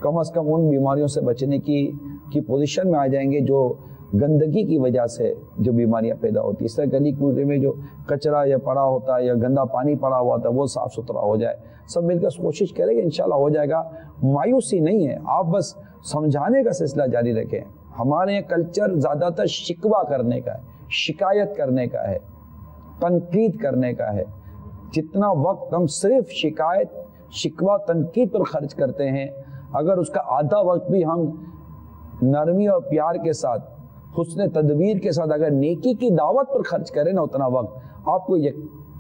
Speaker 2: کم از کم ان بیماریوں سے بچنے کی پوزیشن میں آ جائیں گے جو گندگی کی وجہ سے جو بیماریاں پیدا ہوتی ہیں۔ اس طرح گلی کوچے میں جو کچرا یا پڑا ہوتا ہے یا گندا پانی پڑا ہوا ہوتا ہے وہ صاف ستھرا ہو جائے، سب مل کر کوشش کریں گے، انشاءاللہ ہو جائے گا۔ مایوسی نہیں ہے، آپ بس سمجھانے کا سلسلہ جاری رکھیں۔ ہمارے یہاں کلچر زیادہ تر شکوہ کرنے کا ہے، شکایت کرنے کا ہے، تنقید کرنے کا ہے۔ جتنا وقت ہم صرف شکایت، شکوہ، تنقید پر خرچ کرتے ہیں، اگر اس کا آدھا وقت بھی ہم نرمی اور پیار کے ساتھ، حسن تدبیر کے ساتھ اگر نیکی کی دعوت پر خرچ کریں نا، اتنا وقت آپ کو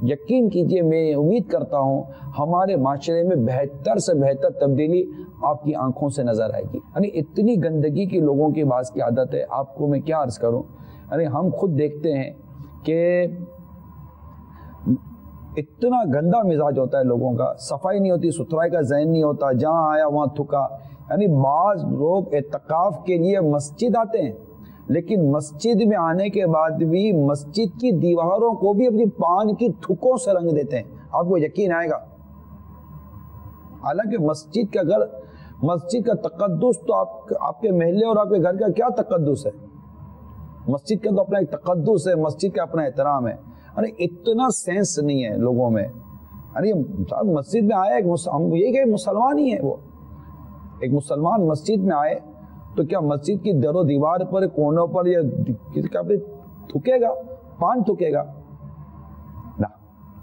Speaker 2: یقین کیجئے، میں امید کرتا ہوں ہمارے معاشرے میں بہتر سے بہتر تبدیلی آپ کی آنکھوں سے نظر آئے گی۔ یعنی اتنی گندگی کی لوگوں کی بعض کی عادت ہے، آپ کو میں کیا عرض کروں، یعنی ہم خود دیکھتے ہیں کہ اتنا گندا مزاج ہوتا ہے لوگوں کا، صفائی نہیں ہوتی، ستھرائی کا ذہن نہیں ہوتا، جہاں آیا وہاں تھکا۔ یعنی بعض لوگ اعتکاف کے لیے مسجد آتے ہیں، لیکن مسجد میں آنے کے بعد بھی مسجد کی دیواروں کو بھی اپنی پان کی تھکوں سے رنگ دیتے ہیں۔ آپ کو یقین آئے گا، حالانکہ مسجد کا گھر، مسجد کا تقدس تو آپ کے محلے اور آپ کے گھر کا کیا تقدس ہے؟ مسجد کا تو اپنا ایک تقدس ہے، مسجد کا اپنا احترام ہے۔ یعنی اتنا سینس نہیں ہے لوگوں میں۔ یعنی مسجد میں آئے، ہم یہ کہ مسلمان ہی ہیں، وہ ایک مسلمان مسجد میں آئے تو کیا مسجد کی در و دیوار پر، کونوں پر یا تھکے گا، پان تھکے گا؟ نہ،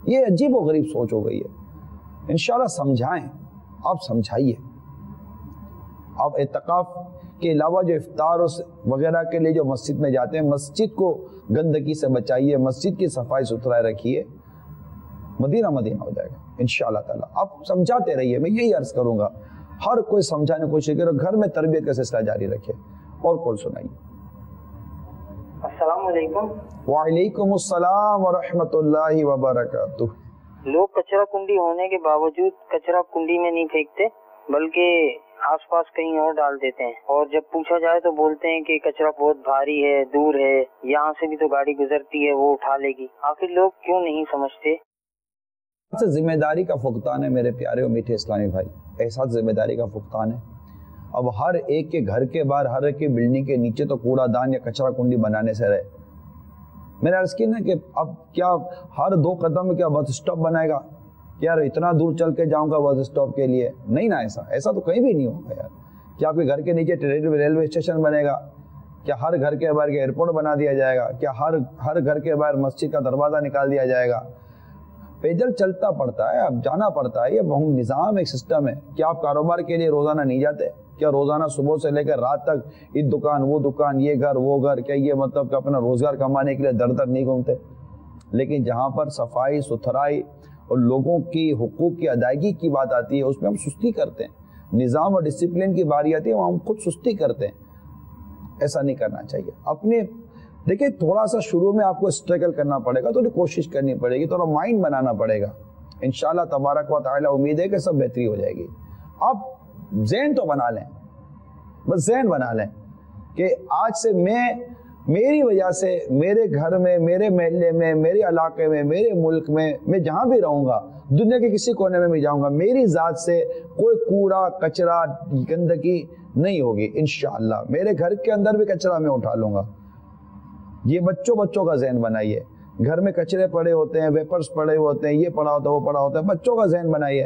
Speaker 2: یہ عجیب و غریب سوچ ہو گئی ہے۔ انشاءاللہ سمجھائیں، آپ سمجھائیے۔ آپ اعتکاف کے علاوہ جو افطار وغیرہ کے لیے جو مسجد میں جاتے ہیں، مسجد کو گندگی سے بچائیے، مسجد کی صفائی ستھرائی رکھیے، مدینہ مدینہ ہو جائے گا انشاءاللہ تعالی۔ آپ سمجھاتے رہیے، میں یہی عرض کروں گا، ہر کوئی سمجھانے کی کوشش کرے، گھر میں تربیت کا سلسلہ جاری رکھے۔ اور کون سنائیے؟
Speaker 5: السلام علیکم۔
Speaker 2: وعلیکم السلام ورحمۃ اللہ وبرکاتہ۔
Speaker 5: لوگ کچرا کنڈی ہونے کے باوجود کچرا کنڈی میں نہیں پھینکتے، بلکہ آس پاس کہیں اور ڈال دیتے ہیں، اور جب پوچھا جائے تو بولتے ہیں کہ کچرا بہت بھاری ہے، دور ہے، یہاں سے بھی تو گاڑی گزرتی ہے، وہ اٹھا لے گی۔ آخر لوگ کیوں نہیں سمجھتے؟
Speaker 2: ذمہ داری کا فقدان ہے میرے پیارے اور میٹھے اسلامی بھائی، احساس ذمہ داری کا فقدان ہے۔ اب ہر ایک کے گھر کے باہر، ہر ایک کے بلڈنگ کے نیچے تو کوڑا دان یا کچرا کنڈی بنانے سے رہے۔ میں نے عرض کی نا کہ اب کیا ہر 2 قدم میں کیا بس اسٹاپ بنائے گا؟ یار اتنا دور چل کے جاؤں گا بس اسٹاپ کے لیے؟ نہیں نا، ایسا تو کہیں بھی نہیں ہوگا یار۔ کیا آپ کے گھر کے نیچے ریلوے اسٹیشن بنے گا؟ کیا ہر گھر کے باہر ایئرپورٹ بنا دیا جائے گا؟ کیا ہر گھر کے باہر مسجد کا دروازہ نکال دیا جائے گا؟ پیدل چلتا پڑتا ہے، اب جانا پڑتا ہے، یہ بہت نظام، ایک سسٹم ہے۔ کیا آپ کاروبار کے لیے روزانہ نہیں جاتے؟ کیا روزانہ صبح سے لے کر رات تک یہ دکان وہ دکان، یہ گھر وہ گھر، کیا یہ مطلب کہ اپنا روزگار کمانے کے لیے در در نہیں گھومتے؟ لیکن جہاں پر صفائی ستھرائی اور لوگوں کی حقوق کی ادائیگی کی بات آتی ہے، اس میں ہم سستی کرتے ہیں۔ نظام اور ڈسپلن کی باری آتی ہے، وہاں ہم خود سستی کرتے ہیں۔ ایسا نہیں کرنا چاہیے۔ اپنے دیکھیں، تھوڑا سا شروع میں آپ کو اسٹرگل کرنا پڑے گا، تھوڑی کوشش کرنی پڑے گی، تھوڑا مائنڈ بنانا پڑے گا۔ انشاءاللہ تبارک و تعالی امید ہے کہ سب بہتری ہو جائے گی۔ آپ ذہن تو بنا لیں، بس ذہن بنا لیں کہ آج سے میری وجہ سے میرے گھر میں، میرے محلے میں، میرے علاقے میں، میرے ملک میں جہاں بھی رہوں گا، دنیا کے کسی کونے میں بھی جاؤں گا، میری ذات سے کوئی کوڑا کچرا گندگی نہیں ہوگی انشاءاللہ۔ میرے گھر کے اندر بھی کچرا میں اٹھا لوں گا۔ یہ بچوں کا ذہن بنائیے۔ گھر میں کچرے پڑے ہوتے ہیں، ویپرز پڑے ہوتے ہیں، یہ پڑا ہوتا ہے، وہ پڑا ہوتا ہے، بچوں کا ذہن بنائیے۔